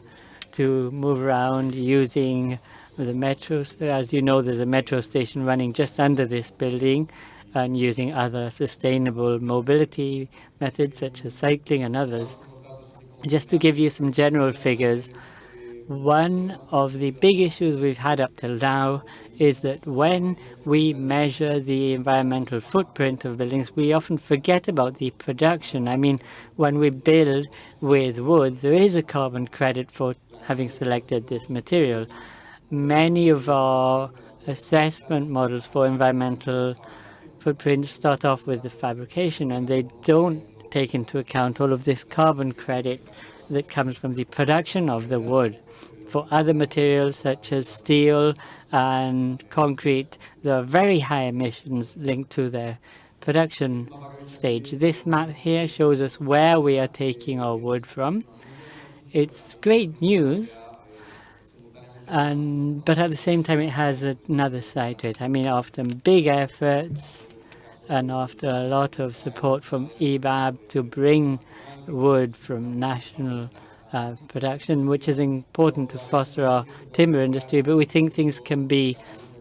to move around using the metro. As you know, there's a metro station running just under this building, and using other sustainable mobility methods such as cycling and others. Just to give you some general figures, one of the big issues we've had up till now is that when we measure the environmental footprint of buildings, we often forget about the production. I mean, when we build with wood, there is a carbon credit for having selected this material. Many of our assessment models for environmental footprint start off with the fabrication, and they don't take into account all of this carbon credit that comes from the production of the wood. For other materials such as steel and concrete, there are very high emissions linked to their production stage. This map here shows us where we are taking our wood from. It's great news, but at the same time it has another side to it. I mean, after big efforts and after a lot of support from EBAB to bring wood from national production, which is important to foster our timber industry, but we think things can be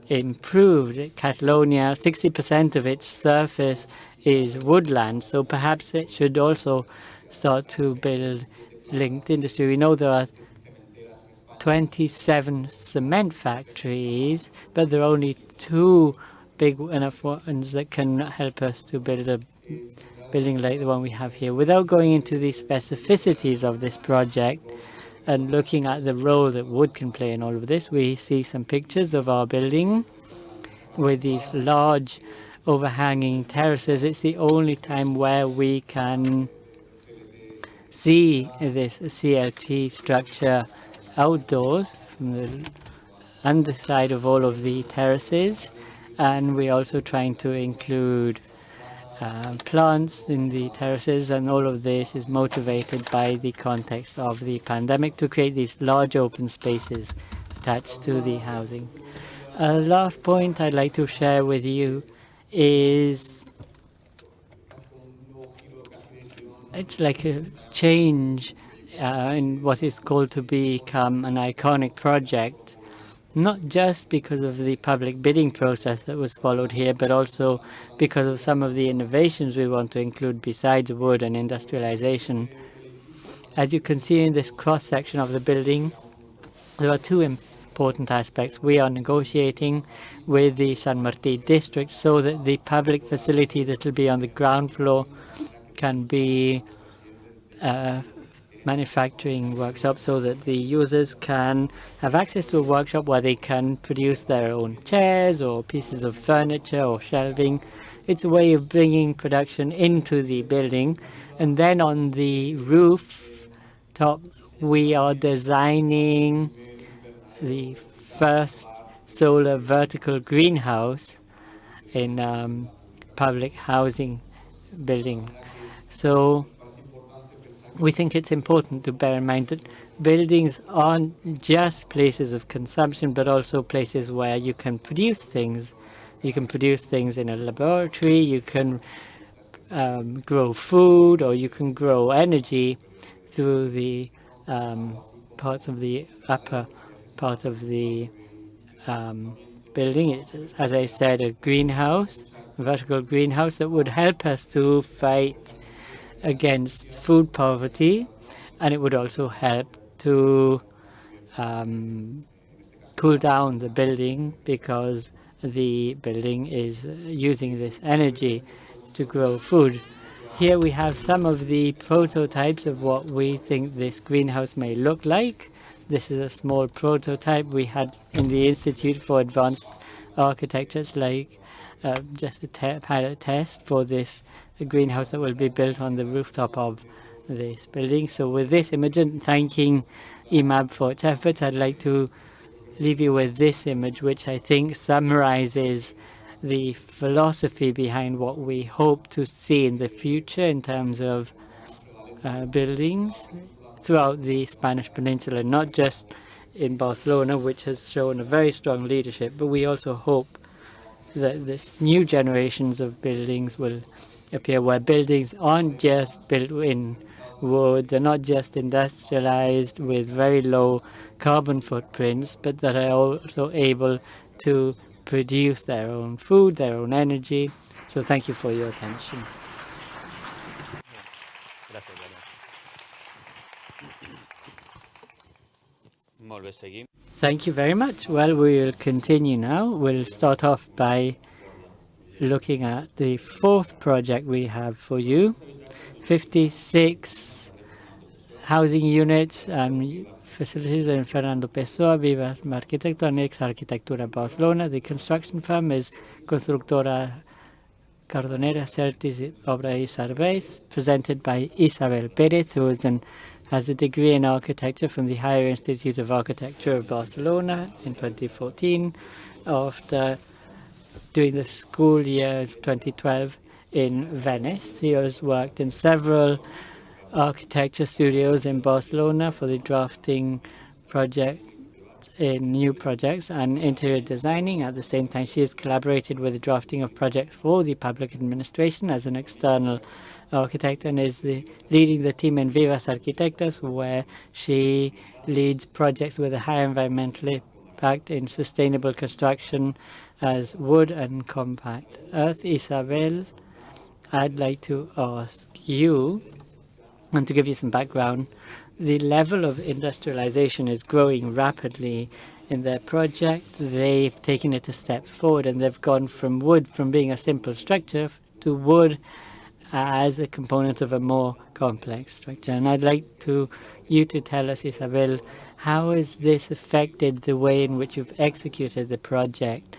improved. Catalonia, 60% of its surface is woodland, so perhaps it should also start to build linked industry. We know there are 27 cement factories, but there are only 2 big enough ones that can help us to build a building like the one we have here. Without going into the specificities of this project and looking at the role that wood can play in all of this, we see some pictures of our building with these large overhanging terraces. It's the only time where we can see this CLT structure outdoors from the underside of all of the terraces, and we're also trying to include plants in the terraces, and all of this is motivated by the context of the pandemic to create these large open spaces attached to the housing. Last point I'd like to share with you is it's like a change in what is called to become an iconic project, not just because of the public bidding process that was followed here, but also because of some of the innovations we want to include besides wood and industrialization. As you can see in this cross-section of the building, there are 2 important aspects. We are negotiating with the San Martí district so that the public facility that will be on the ground floor can be manufacturing workshop, so that the users can have access to a workshop where they can produce their own chairs or pieces of furniture or shelving. It's a way of bringing production into the building. And then on the roof top, we are designing the first solar vertical greenhouse in public housing building. So we think it's important to bear in mind that buildings aren't just places of consumption, but also places where you can produce things. You can produce things in a laboratory, you can grow food, or you can grow energy through the parts of the upper part of the building. It's, as I said, a greenhouse, a vertical greenhouse that would help us to fight against food poverty, and it would also help to cool down the building, because the building is using this energy to grow food. Here we have some of the prototypes of what we think this greenhouse may look like. This is a small prototype we had in the Institute for Advanced Architectures, like just a pilot test for this greenhouse that will be built on the rooftop of this building. So with this image, and thanking IMAB for its efforts, I'd like to leave you with this image, which I think summarizes the philosophy behind what we hope to see in the future in terms of buildings throughout the Spanish Peninsula, not just in Barcelona, which has shown a very strong leadership, but we also hope that this new generations of buildings will appear, where buildings aren't just built in wood, they're not just industrialized with very low carbon footprints, but that are also able to produce their own food, their own energy. So thank you for your attention. Gràcies, Daniel. Molt bé, seguim. Thank you very much. Well, we'll continue now. We'll start off by looking at the fourth project we have for you. 56 housing units and facilities in Fernando Pessoa, Viva Arquitectonics, Arquitectura Barcelona. The construction firm is Constructora Cardonera Certis Obra y Serveis, presented by Isabel Pérez, who has a degree in architecture from the Higher Institute of Architecture of Barcelona in 2014. After doing the school year 2012 in Venice, she has worked in several architecture studios in Barcelona for the drafting project in new projects and interior designing. At the same time, she has collaborated with the drafting of projects for the public administration as an external architect, and is leading the team in Vivas Arquitectas, where she leads projects with a high environmental impact in sustainable construction as wood and compact earth. Isabel, I'd like to ask you, and to give you some background, the level of industrialization is growing rapidly in their project. They've taken it a step forward, and they've gone from wood, from being a simple structure, to wood as a component of a more complex structure. And I'd like you to tell us, Isabel, how has this affected the way in which you've executed the project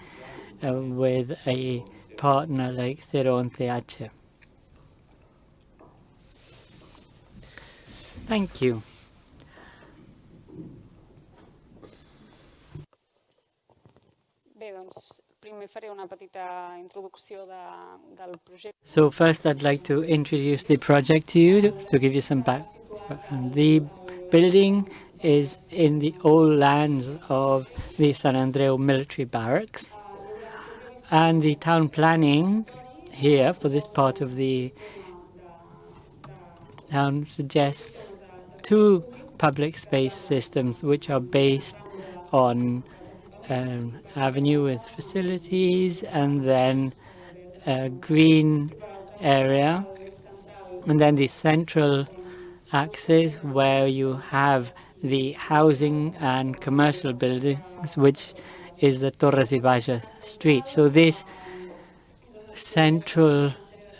with a partner like Theron Theatre? Thank you. Bé, doncs, primer faré una petita introducció del projecte. So first I'd like to introduce the project to you, to give you some background. The building is in the old lands of the San Andreu military barracks, and the town planning here for this part of the town suggests two public space systems which are based on avenue with facilities, and then a green area, and then the central axis where you have the housing and commercial buildings, which is the Torres y Bages street. So this central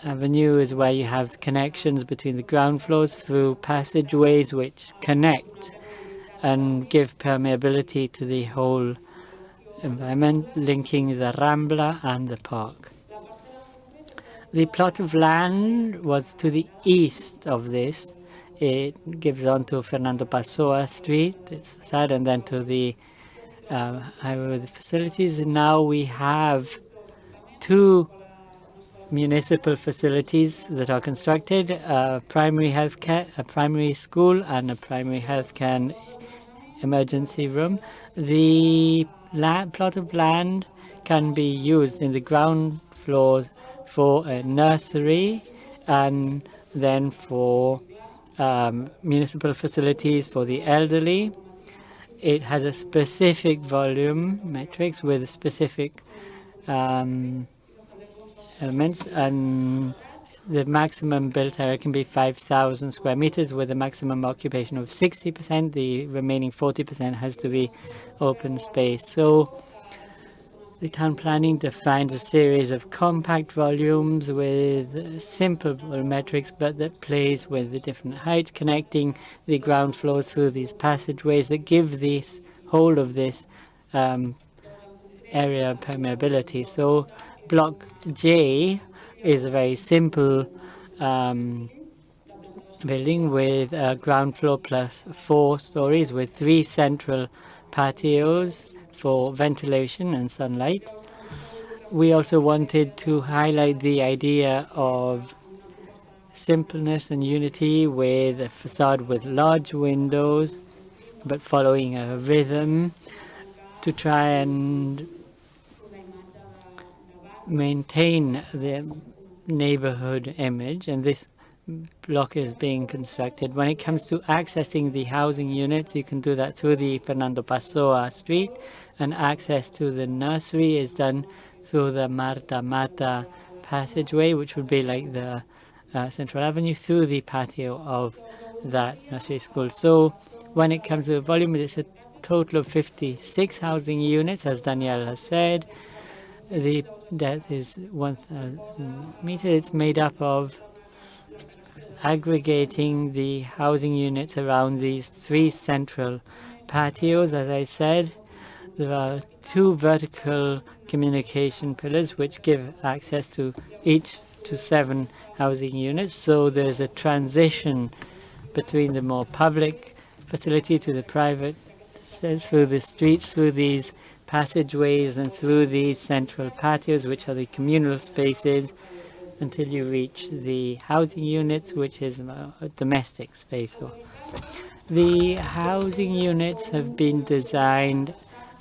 avenue is where you have connections between the ground floors through passageways which connect and give permeability to the whole environment, linking the Rambla and the park. The plot of land was to the east of this. It gives on to Fernando Pessoa Street, it's sad, and then to the highway with the facilities. And now we have two municipal facilities that are constructed, a primary healthcare, a primary school, and a primary healthcare emergency room. The plot of land can be used in the ground floors for a nursery, and then for municipal facilities for the elderly. It has a specific volume matrix with specific elements, and the maximum built area can be 5,000 square meters with a maximum occupation of 60%. The remaining 40% has to be open space. So the town planning defines a series of compact volumes with simple metrics, but that plays with the different heights, connecting the ground floors through these passageways that give this whole of this area permeability. So block J is a very simple building with a ground floor plus 4 stories with 3 central patios for ventilation and sunlight. We also wanted to highlight the idea of simpleness and unity with a facade with large windows, but following a rhythm to try and maintain the neighborhood image. And this block is being constructed. When it comes to accessing the housing units, you can do that through the Fernando Pessoa street, and access to the nursery is done through the Marta Mata passageway, which would be like the Central Avenue, through the patio of that nursery school. So when it comes to the volume, it's a total of 56 housing units, as Daniel has said. The depth is 1,000 meters. It's made up of aggregating the housing units around these 3 central patios. As I said, there are 2 vertical communication pillars which give access to each to 7 housing units. So there's a transition between the more public facility to the private, through the streets, through these passageways, and through these central patios, which are the communal spaces, until you reach the housing units, which is a domestic space. The housing units have been designed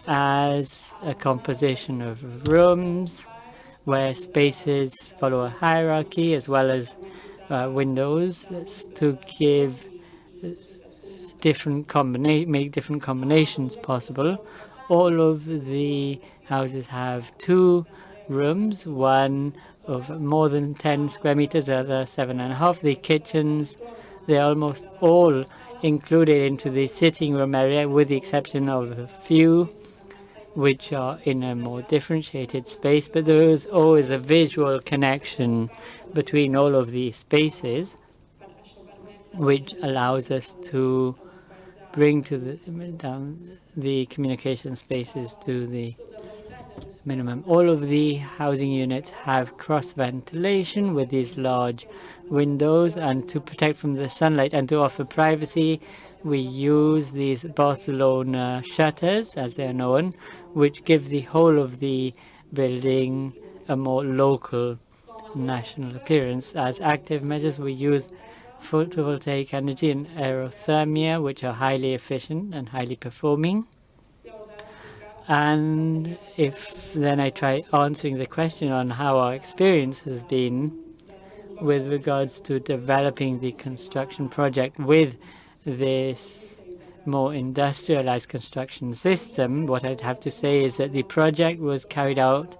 as a composition of rooms where spaces follow a hierarchy, as well as windows, to give make different combinations possible. All of the houses have 2 rooms, one of more than 10 square meters, the other 7.5. The kitchens, they're almost all included into the sitting room area, with the exception of a few which are in a more differentiated space, but there is always a visual connection between all of these spaces, which allows us to bring down the communication spaces to the minimum. All of the housing units have cross ventilation with these large windows, and to protect from the sunlight and to offer privacy, we use these Barcelona shutters, as they are known, which give the whole of the building a more local national appearance. As active measures, we use photovoltaic energy and aerothermia, which are highly efficient and highly performing. And if then I try answering the question on how our experience has been with regards to developing the construction project with this more industrialized construction system, what I'd have to say is that the project was carried out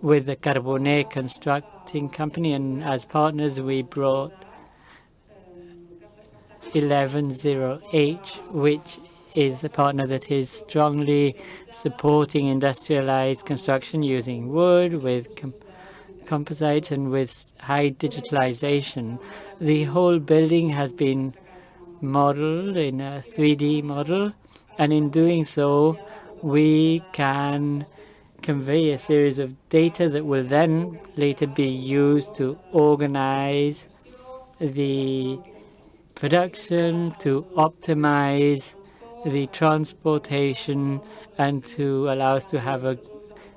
with the Carbonet constructing company, and as partners we brought 110H, which is a partner that is strongly supporting industrialized construction using wood, with composites, and with high digitalization. The whole building has been modeled in a 3D model, and in doing so we can convey a series of data that will then later be used to organize the production, to optimize the transportation, and to allow us to have a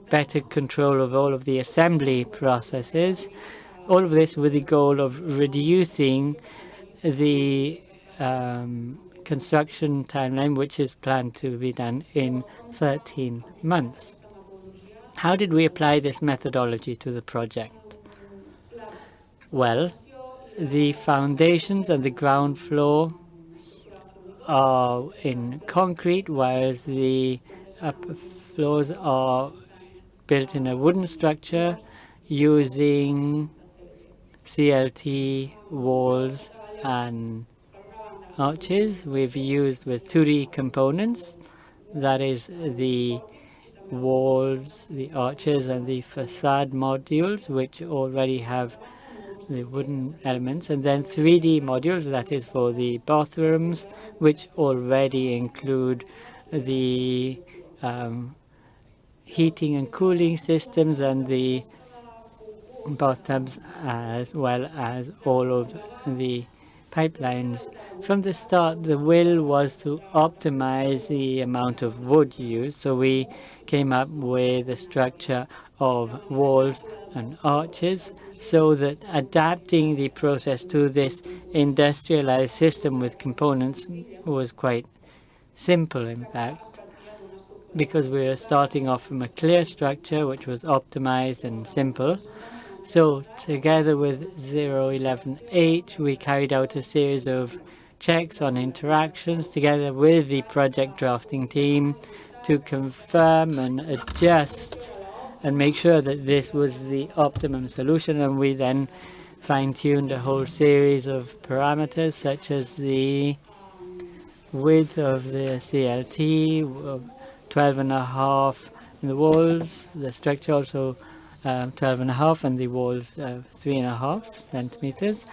better control of all of the assembly processes. All of this with the goal of reducing the construction timeline, which is planned to be done in 13 months. How did we apply this methodology to the project? Well, the foundations and the ground floor are in concrete, whereas the upper floors are built in a wooden structure using CLT walls and arches. We've used with 2D components, that is the walls, the arches, and the facade modules, which already have the wooden elements, and then 3D modules, that is for the bathrooms, which already include the heating and cooling systems and the bathtubs, as well as all of the pipelines. From the start, the will was to optimize the amount of wood used, so we came up with a structure of walls and arches so that adapting the process to this industrialized system with components was quite simple, in fact, because we were starting off from a clear structure which was optimized and simple. So together with 011H, we carried out a series of checks on interactions together with the project drafting team to confirm and adjust and make sure that this was the optimum solution. And we then fine-tuned a whole series of parameters such as the width of the CLT, of 12.5 in the walls, the structure also 12.5, and the walls 3.5 centimeters.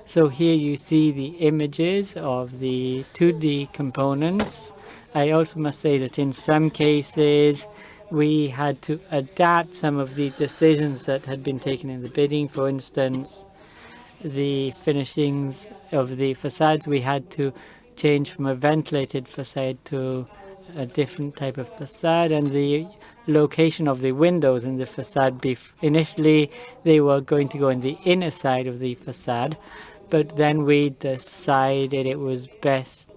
So here you see the images of the 2D components. I also must say that in some cases we had to adapt some of the decisions that had been taken in the bidding. For instance, the finishings of the facades, we had to change from a ventilated facade to a different type of facade, and the location of the windows in the facade. Initially, they were going to go in the inner side of the facade, but then we decided it was best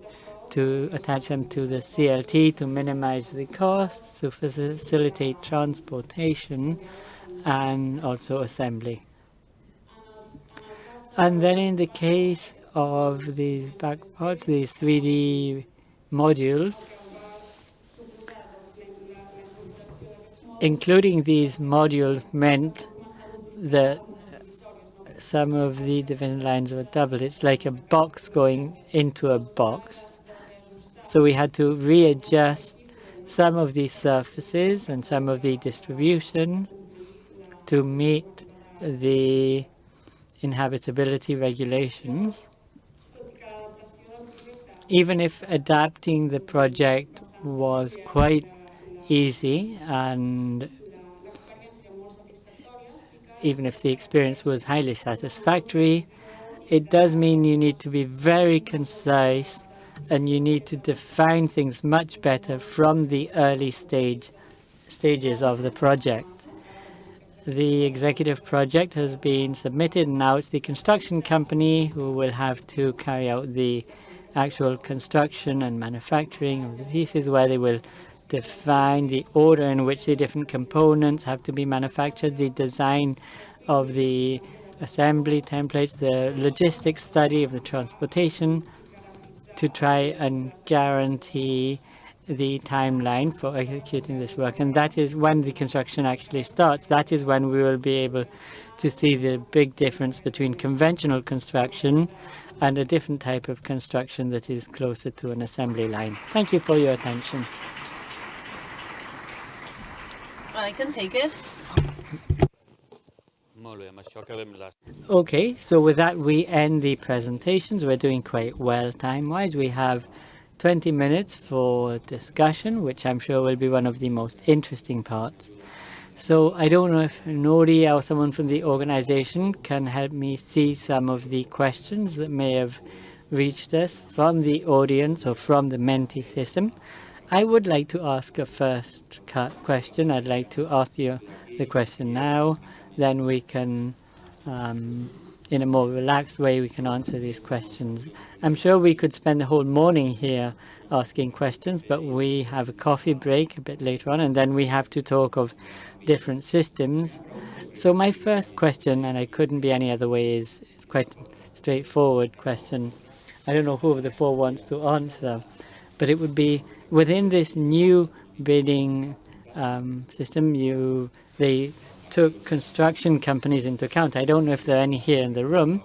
to attach them to the CLT to minimize the costs, to facilitate transportation and also assembly. And then in the case of these back parts, these 3D modules, including these modules meant that some of the division lines were doubled. It's like a box going into a box. So we had to readjust some of these surfaces and some of the distribution to meet the inhabitability regulations. Even if adapting the project was quite easy, and even if the experience was highly satisfactory, it does mean you need to be very concise and you need to define things much better from the early stages of the project. The executive project has been submitted, and now it's the construction company who will have to carry out the actual construction and manufacturing of the pieces, where they will define the order in which the different components have to be manufactured, the design of the assembly templates, the logistics study of the transportation, to try and guarantee the timeline for executing this work. And that is when the construction actually starts. That is when we will be able to see the big difference between conventional construction and a different type of construction that is closer to an assembly line. Thank you for your attention. I can take it. Molt bé, amb això acabem les... Okay, so with that we end the presentations. We're doing quite well time-wise. We have 20 minutes for discussion, which I'm sure will be one of the most interesting parts. So I don't know if Nori or someone from the organization can help me see some of the questions that may have reached us from the audience or from the Menti system. I would like to ask a first question. I'd like to ask you the question now. Then we can, in a more relaxed way, we can answer these questions. I'm sure we could spend the whole morning here asking questions, but we have a coffee break a bit later on, and then we have to talk of different systems. So my first question, and I couldn't be any other way, is quite a straightforward question. I don't know who of the four wants to answer, but it would be, within this new bidding system, they took construction companies into account. I don't know if there are any here in the room,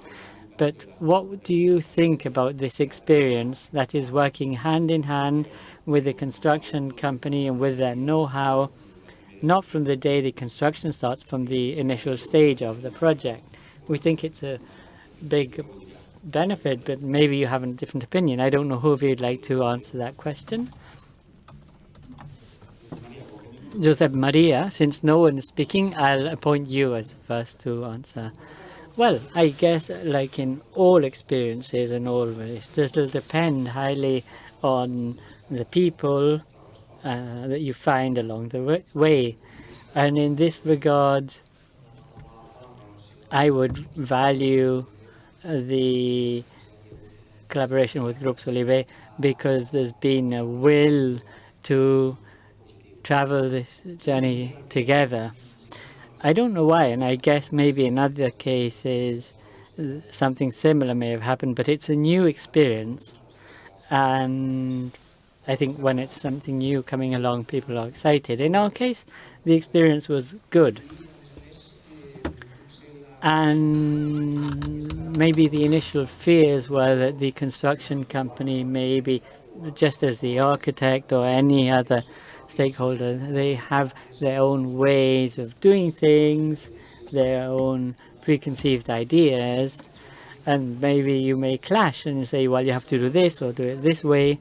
but what do you think about this experience, that is working hand in hand with the construction company and with their know-how, not from the day the construction starts, from the initial stage of the project? We think it's a big benefit, but maybe you have a different opinion. I don't know who of you'd like to answer that question. Josep Maria, since no one is speaking, I'll appoint you as first to answer. Well, I guess like in all experiences and all, it'll depend highly on the people that you find along the way. And in this regard, I would value the collaboration with Groups Olive because there's been a will to travel this journey together. I don't know why, and I guess maybe in other cases something similar may have happened, but it's a new experience, and I think when it's something new coming along, people are excited. In our case, the experience was good. And maybe the initial fears were that the construction company, maybe just as the architect or any other stakeholder, they have their own ways of doing things, their own preconceived ideas, and maybe you may clash and say, well, you have to do this or do it this way.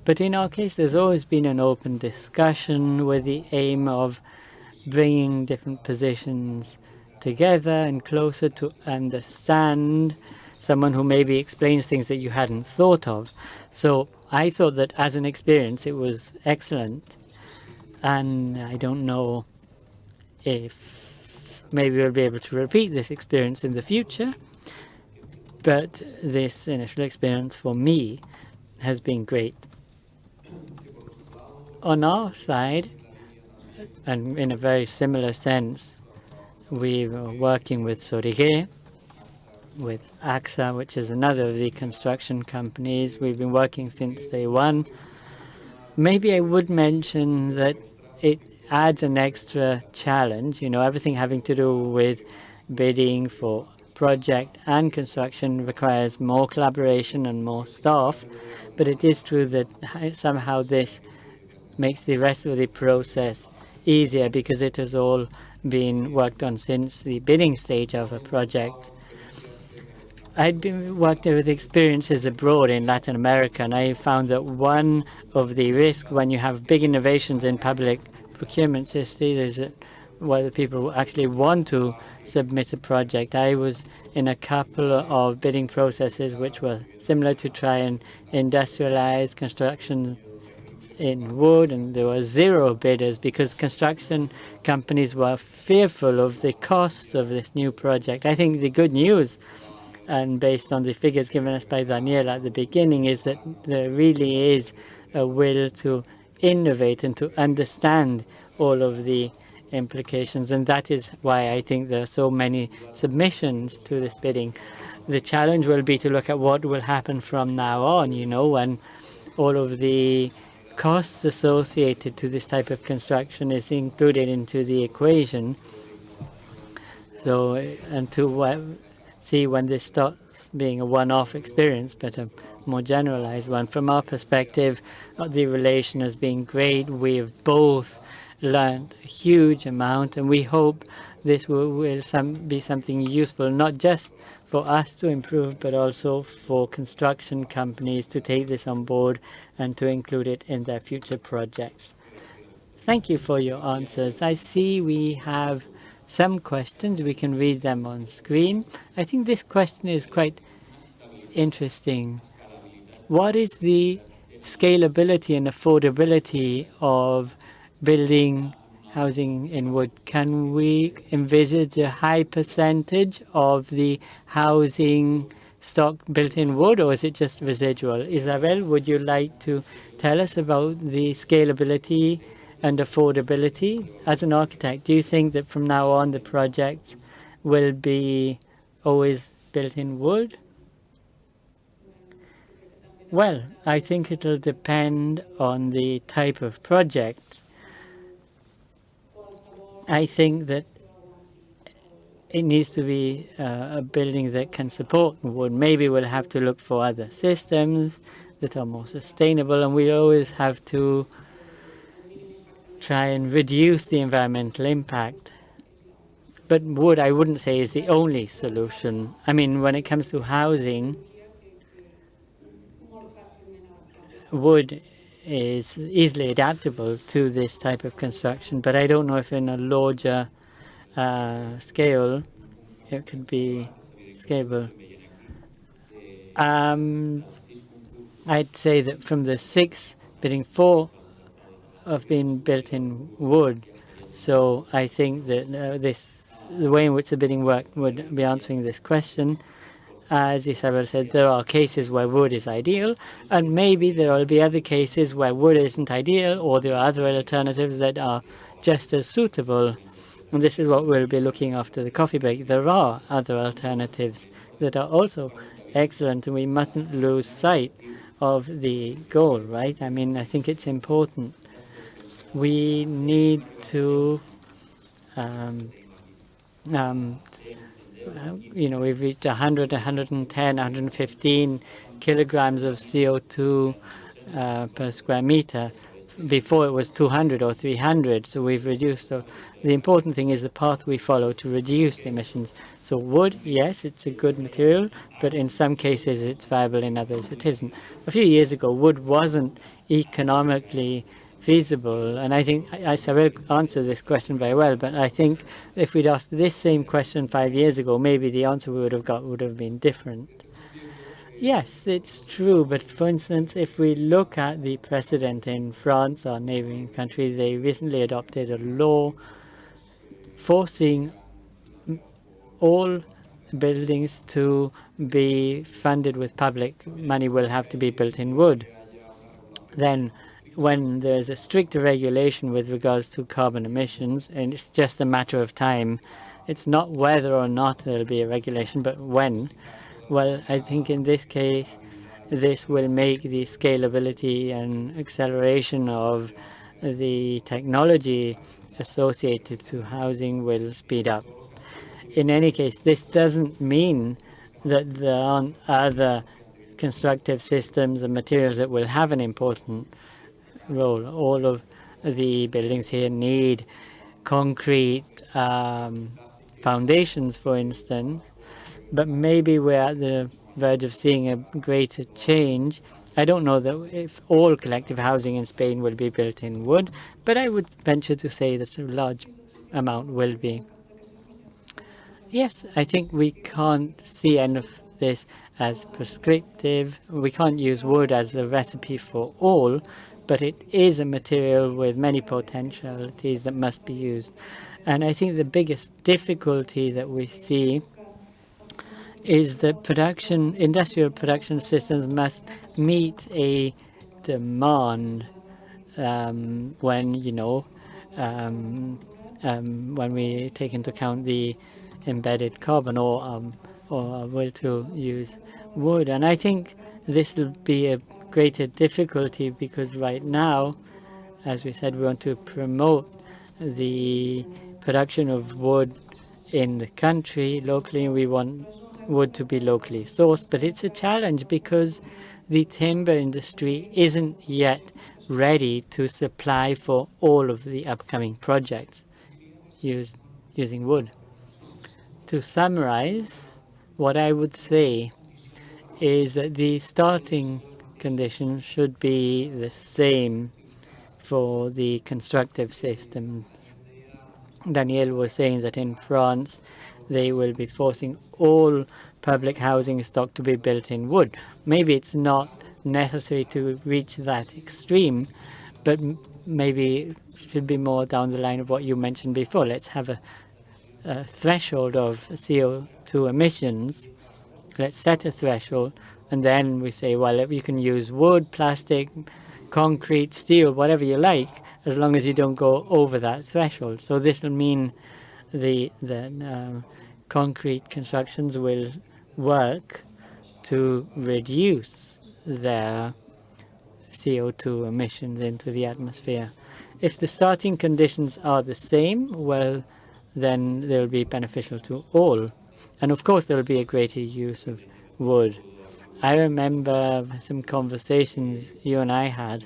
But in our case, there's always been an open discussion with the aim of bringing different positions together and closer to understand someone who maybe explains things that you hadn't thought of. So I thought that as an experience, it was excellent. And I don't know if maybe we'll be able to repeat this experience in the future. But this initial experience for me has been great. On our side, and in a very similar sense, we were working with Sorige, with AXA, which is another of the construction companies. We've been working since day one. Maybe I would mention that it adds an extra challenge, you know, everything having to do with bidding for project and construction requires more collaboration and more staff, but it is true that somehow this makes the rest of the process easier because it has all been worked on since the bidding stage of a project. I'd been working with experiences abroad in Latin America, and I found that one of the risks when you have big innovations in public procurement systems is that whether people actually want to submit a project. I was in a couple of bidding processes which were similar to try and industrialize construction in wood, and there were 0 bidders because construction companies were fearful of the cost of this new project. I think the good news, and based on the figures given us by Daniel at the beginning, is that there really is a will to innovate and to understand all of the implications, and that is why I think there are so many submissions to this bidding. The challenge will be to look at what will happen from now on, you know, when all of the costs associated to this type of construction is included into the equation. So, and to see when this stops being a one-off experience, but a more generalized one. From our perspective, the relation has been great. We've both learned a huge amount, and we hope this will be something useful, not just for us to improve, but also for construction companies to take this on board and to include it in their future projects. Thank you for your answers. I see we have some questions. We can read them on screen. I think this question is quite interesting. What is the scalability and affordability of building housing in wood? Can we envisage a high percentage of the housing stock built in wood, or is it just residual? Isabel, would you like to tell us about the scalability and affordability? As an architect, do you think that from now on the projects will be always built in wood? Well, I think it'll depend on the type of project. I think that it needs to be a building that can support wood. Maybe we'll have to look for other systems that are more sustainable, and we always have to try and reduce the environmental impact. But wood, I wouldn't say, is the only solution. I mean, when it comes to housing, wood is easily adaptable to this type of construction, but I don't know if in a larger scale it could be scalable. I'd say that from the 6 bidding, 4 have been built in wood. So I think that the way in which the bidding worked would be answering this question. As Isabel said, there are cases where wood is ideal, and maybe there will be other cases where wood isn't ideal, or there are other alternatives that are just as suitable. And this is what we'll be looking after the coffee break. There are other alternatives that are also excellent, and we mustn't lose sight of the goal, right? I mean, I think it's important. We need to we've reached 100, 110, 115 kilograms of CO2 per square meter. Before it was 200 or 300, so we've reduced. So the important thing is the path we follow to reduce the emissions. So wood, yes, it's a good material, but in some cases it's viable, in others it isn't. A few years ago, wood wasn't economically feasible, and I think Isabel answered this question very well, but I think if we'd asked this same question 5 years ago, maybe the answer we would have got would have been different. Yes, it's true, but for instance, if we look at the precedent in France, our neighboring country, they recently adopted a law forcing all buildings to be funded with public money will have to be built in wood. Then when there's a stricter regulation with regards to carbon emissions, and it's just a matter of time, it's not whether or not there'll be a regulation, but when. Well, I think in this case, this will make the scalability and acceleration of the technology associated to housing will speed up. In any case, this doesn't mean that there aren't other constructive systems and materials that will have an important role. All of the buildings here need concrete foundations, for instance, but maybe we're at the verge of seeing a greater change. I don't know that if all collective housing in Spain will be built in wood, but I would venture to say that a large amount will be. Yes, I think we can't see any of this as prescriptive. We can't use wood as the recipe for all, but it is a material with many potentialities that must be used. And I think the biggest difficulty that we see is that industrial production systems must meet a demand when we take into account the embedded carbon or our will to use wood. And I think this will be a greater difficulty because right now, as we said, we want to promote the production of wood in the country locally, and we want wood to be locally sourced, but it's a challenge because the timber industry isn't yet ready to supply for all of the upcoming projects using wood. To summarize, what I would say is that the starting conditions should be the same for the constructive systems. Daniel was saying that in France they will be forcing all public housing stock to be built in wood. Maybe it's not necessary to reach that extreme, but maybe it should be more down the line of what you mentioned before. Let's have a threshold of CO2 emissions. Let's set a threshold, and then we say, well, you can use wood, plastic, concrete, steel, whatever you like, as long as you don't go over that threshold. So this will mean the concrete constructions will work to reduce their CO2 emissions into the atmosphere. If the starting conditions are the same, well, then they'll be beneficial to all. And of course, there'll be a greater use of wood. I remember some conversations you and I had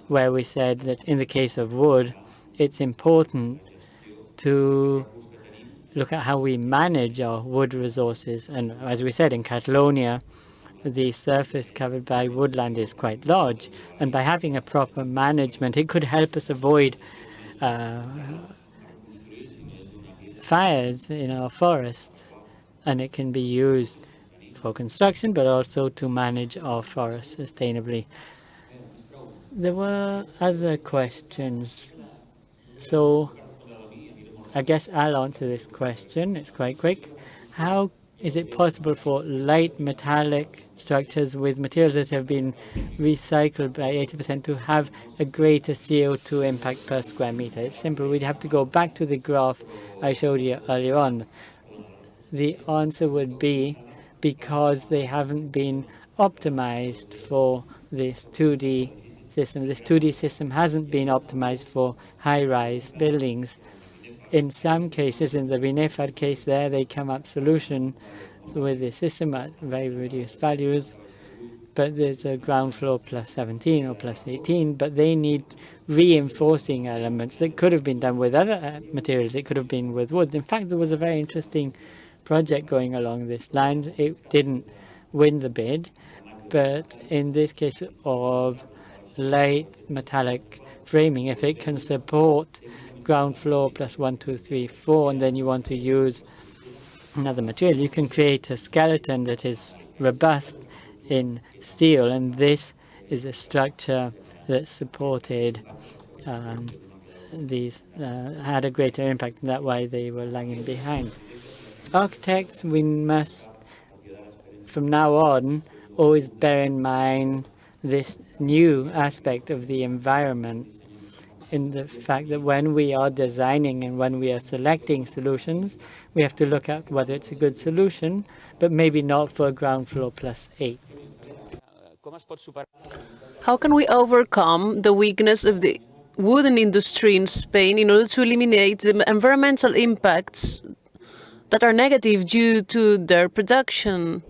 where we said that in the case of wood, it's important to look at how we manage our wood resources. And as we said, in Catalonia, the surface covered by woodland is quite large. And by having a proper management, it could help us avoid fires in our forests. and it can be used for construction, but also to manage our forests sustainably. There were other questions. So I guess I'll answer this question. It's quite quick. How is it possible for light metallic structures with materials that have been recycled by 80% to have a greater CO2 impact per square meter? It's simple. We'd have to go back to the graph I showed you earlier on. The answer would be because they haven't been optimized for this 2D system. This 2D system hasn't been optimized for high-rise buildings. In some cases, in the Binefar case there, they come up solution with the system at very reduced values, but there's a ground floor plus 17 or plus 18, but they need reinforcing elements that could have been done with other materials. It could have been with wood. In fact, there was a very interesting project going along this line. It didn't win the bid, but in this case of light metallic framing, if it can support ground floor plus 1, 2, 3, 4, and then you want to use another material, you can create a skeleton that is robust in steel, and this is a structure that supported these had a greater impact, and that's why they were lagging behind. Architects, we must from now on always bear in mind this new aspect of the environment, in the fact that when we are designing and when we are selecting solutions, we have to look at whether it's a good solution, but maybe not for ground floor plus 8. How can we overcome the weakness of the wooden industry in Spain in order to eliminate the environmental impacts that are negative due to their production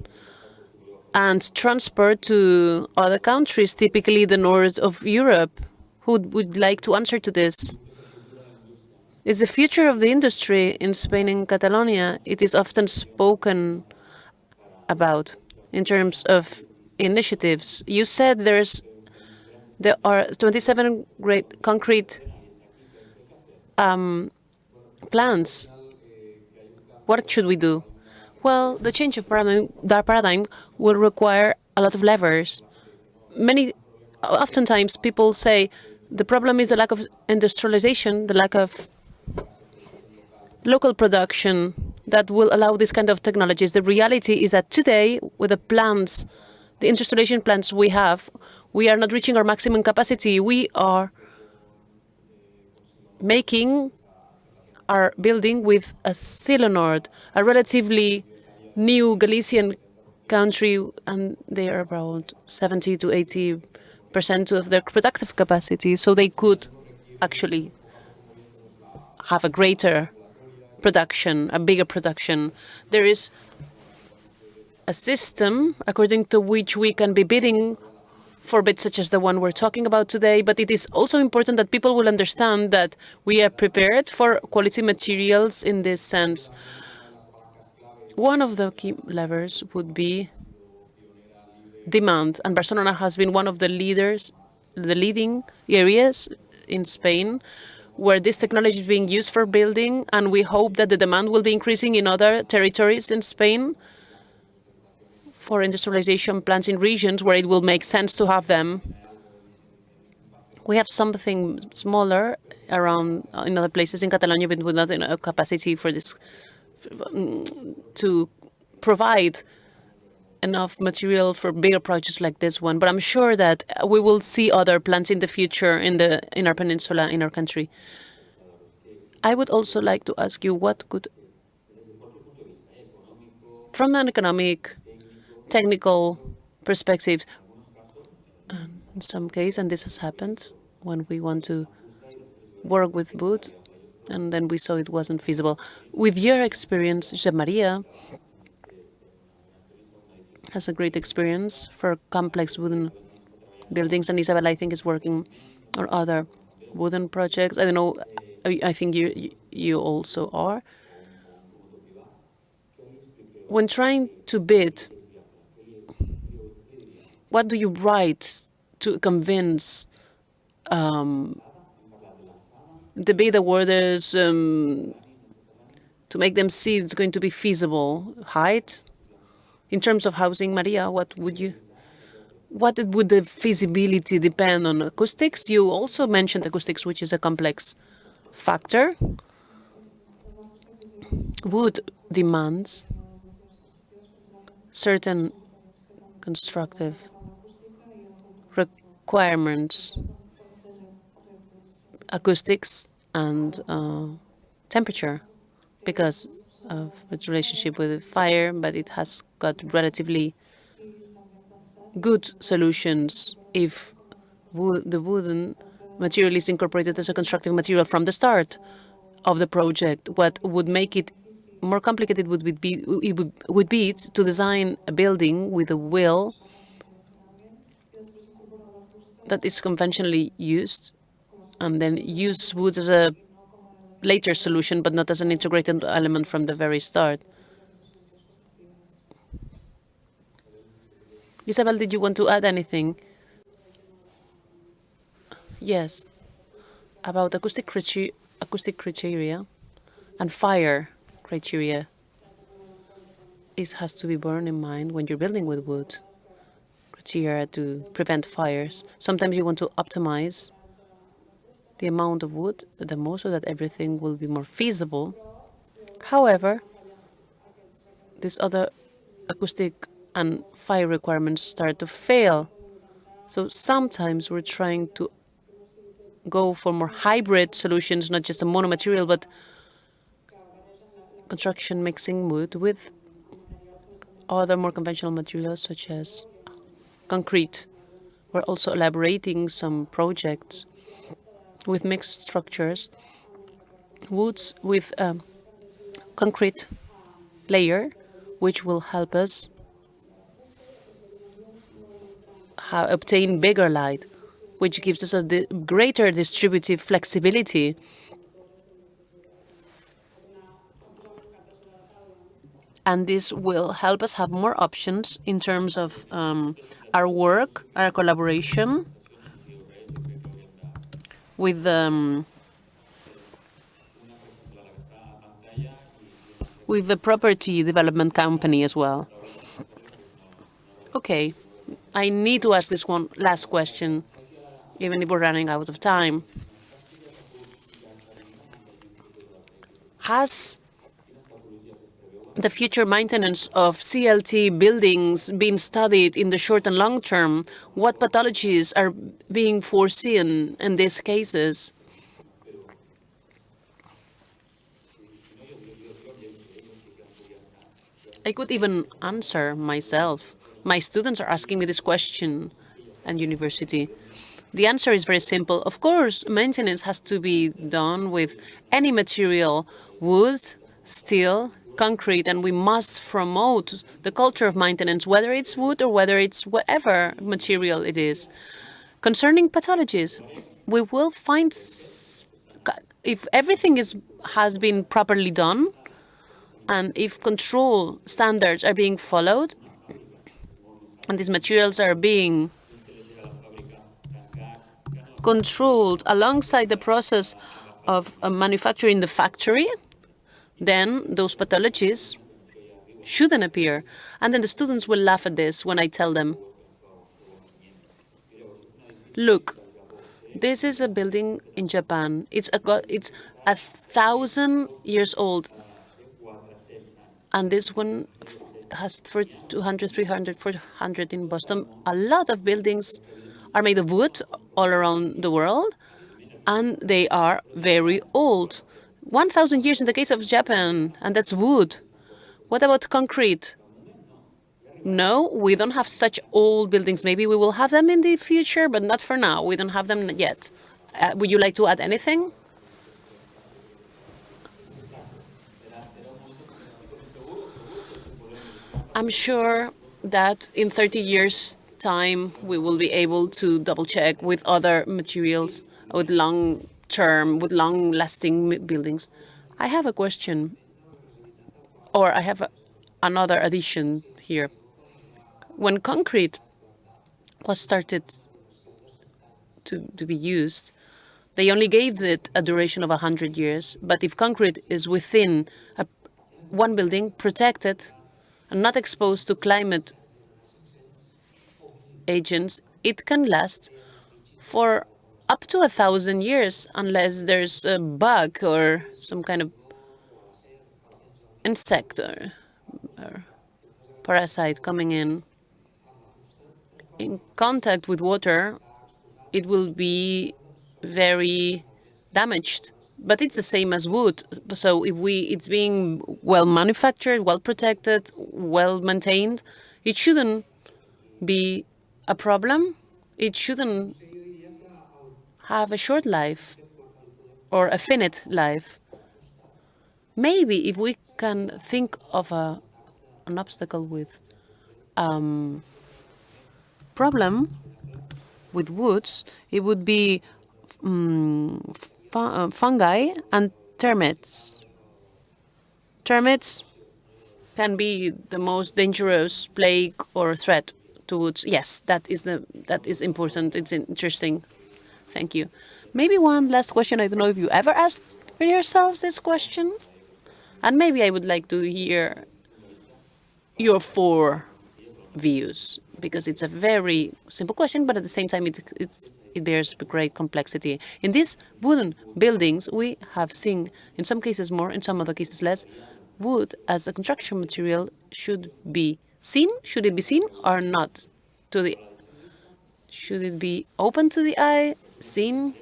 and transport to other countries, typically the north of Europe? Who would like to answer to this? It's the future of the industry in Spain and Catalonia. It is often spoken about in terms of initiatives. You said there are 27 great concrete plans. What should we do? Well, the change of paradigm will require a lot of levers. Oftentimes people say the problem is the lack of industrialization, the lack of local production that will allow this kind of technologies. The reality is that today, with the plants, the industrialization plants we have, we are not reaching our maximum capacity. We are making our building with a Silenord, a relatively new Galician country, and they are about 70 to 80% of their productive capacity, so they could actually have a greater production, a bigger production. There is a system according to which we can be bidding for bids such as the one we're talking about today, but it is also important that people will understand that we are prepared for quality materials in this sense. One of the key levers would be demand, and Barcelona has been one of the leading areas in Spain where this technology is being used for building, and we hope that the demand will be increasing in other territories in Spain for industrialization plants in regions where it will make sense to have them. We have something smaller around in other places in Catalonia, but with not enough capacity for this to provide enough material for bigger projects like this one. But I'm sure that we will see other plants in the future in our peninsula, in our country. I would also like to ask you what could, from an economic, technical perspective, in some case, and this has happened when we want to work with wood, and then we saw it wasn't feasible. With your experience, Josep Maria has a great experience for complex wooden buildings, and Isabel, I think, is working on other wooden projects. I don't know, I think you also are. When trying to bid, what do you write to convince the bid awarders to make them see it's going to be feasible. Height? In terms of housing, Maria, what would the feasibility depend on? Acoustics? You also mentioned acoustics, which is a complex factor. Wood demands certain constructive requirements, acoustics and temperature, because of its relationship with fire, but it has got relatively good solutions if the wooden material is incorporated as a constructive material from the start of the project. What would make it more complicated would be to design a building with a will that is conventionally used, and then use wood as a later solution, but not as an integrated element from the very start. Isabel, did you want to add anything? Yes, about acoustic criteria and fire criteria. It has to be borne in mind when you're building with wood. Criteria to prevent fires. Sometimes you want to optimize the amount of wood the most so that everything will be more feasible. However, these other acoustic and fire requirements start to fail. So sometimes we're trying to go for more hybrid solutions, not just a monomaterial, but construction mixing wood with other more conventional materials such as concrete. We're also elaborating some projects with mixed structures, woods with a concrete layer, which will help us obtain bigger light, which gives us a greater distributive flexibility. And this will help us have more options in terms of our work, our collaboration with the property development company as well. Okay, I need to ask this one last question, even if we're running out of time. Has the future maintenance of CLT buildings been studied in the short and long term? What pathologies are being foreseen in these cases? I could even answer myself. My students are asking me this question at university. The answer is very simple. Of course, maintenance has to be done with any material, wood, steel, concrete, and we must promote the culture of maintenance, whether it's wood or whether it's whatever material it is. Concerning pathologies, we will find if everything has been properly done, and if control standards are being followed, and these materials are being controlled alongside the process of manufacturing the factory, then those pathologies shouldn't appear. And then the students will laugh at this when I tell them, look, this is a building in Japan. It's 1,000 years old. And this one has for 200, 300, 400 in Boston. A lot of buildings are made of wood all around the world, and they are very old. 1,000 years in the case of Japan, and that's wood. What about concrete? No, we don't have such old buildings. Maybe we will have them in the future, but not for now. We don't have them yet. Would you like to add anything? I'm sure that in 30 years' time, we will be able to double-check with other materials, with long-term, with long-lasting buildings. I have a question, or I have another addition here. When concrete was started to be used, they only gave it a duration of 100 years. But if concrete is within one building protected and not exposed to climate agents, it can last for up to 1,000 years unless there's a bug or some kind of insect or parasite coming in contact with water. It will be very damaged. But it's the same as wood. So if it's being well manufactured, well protected, well maintained, it shouldn't be a problem. It shouldn't have a short life or a finite life. Maybe if we can think of an obstacle with problem with woods, it would be fungi and termites. Termites can be the most dangerous plague or threat to woods. Yes, that is important. It's interesting. Thank you. Maybe one last question. I don't know if you ever asked yourselves this question, and maybe I would like to hear your 4 views, because it's a very simple question, but at the same time it bears great complexity. In these wooden buildings, we have seen, in some cases more, in some other cases less, wood as a construction material should be seen. Should it be seen or not? Should it be open to the eye, seen?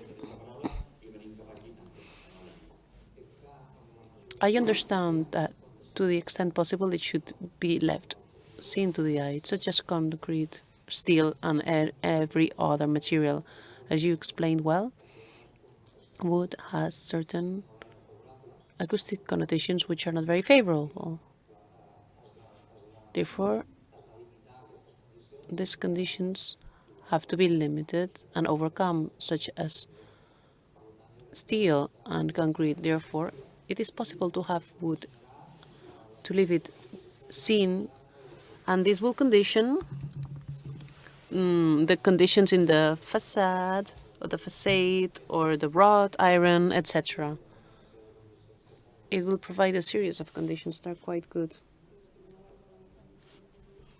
I understand that to the extent possible it should be left seen to the eye, such as concrete, steel, and every other material. As you explained well, wood has certain acoustic connotations which are not very favorable. Therefore, these conditions have to be limited and overcome, such as steel and concrete. Therefore, it is possible to have wood, to leave it seen, and this will condition the conditions in the facade or the facade or the wrought iron, etc. It will provide a series of conditions that are quite good.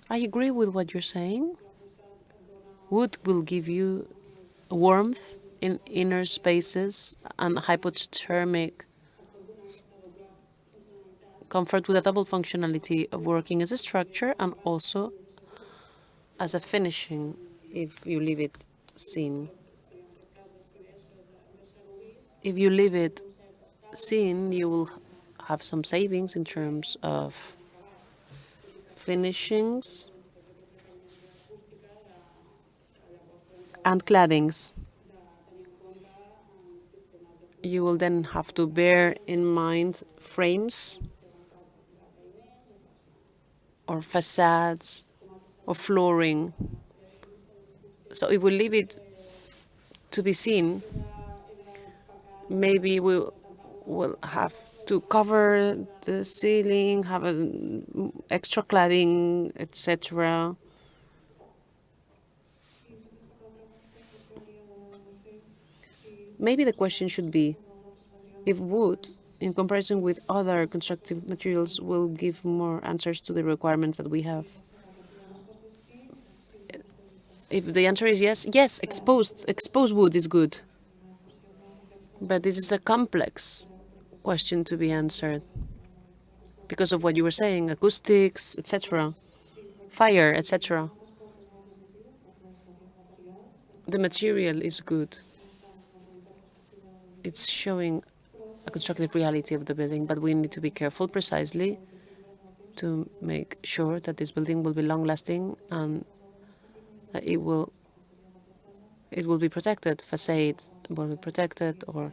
I agree with what you're saying. Wood will give you warmth in inner spaces and hypothermic comfort with a double functionality of working as a structure and also as a finishing if you leave it seen. If you leave it seen, you will have some savings in terms of finishings and claddings. You will then have to bear in mind frames or facades or flooring. So if we leave it to be seen, maybe we'll have to cover the ceiling, have an extra cladding, etc. Maybe the question should be if wood, in comparison with other constructive materials, will give more answers to the requirements that we have. If the answer is yes, yes, exposed wood is good. But this is a complex question to be answered because of what you were saying, acoustics, etc., fire, etc. The material is good. It's showing a constructive reality of the building, but we need to be careful precisely to make sure that this building will be long-lasting and that it will be protected. Facades will be protected, or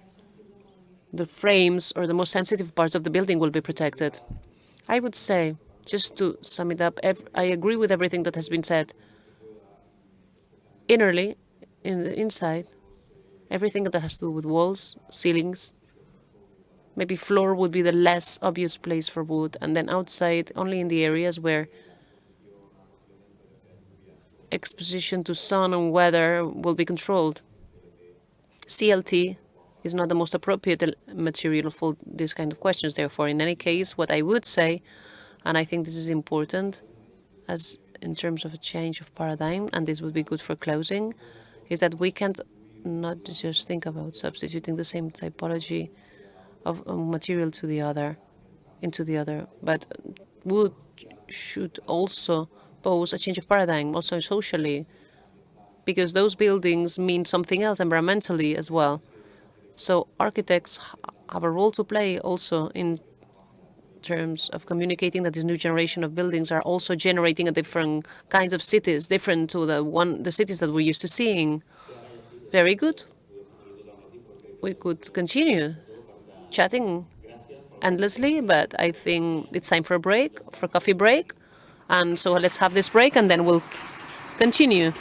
the frames or the most sensitive parts of the building will be protected. I would say, just to sum it up, I agree with everything that has been said. Innerly, in the inside, everything that has to do with walls, ceilings, maybe floor would be the less obvious place for wood, and then outside, only in the areas where exposition to sun and weather will be controlled. CLT is not the most appropriate material for these kind of questions. Therefore, in any case, what I would say, and I think this is important, as in terms of a change of paradigm, and this would be good for closing, is that we can't not just think about substituting the same typology of material to the other, into the other, but should also pose a change of paradigm, also socially, because those buildings mean something else environmentally as well. So architects have a role to play also in terms of communicating that this new generation of buildings are also generating a different kinds of cities, different to the cities that we're used to seeing. Very good. We could continue chatting endlessly, but I think it's time for a break, for a coffee break. And so let's have this break and then we'll continue.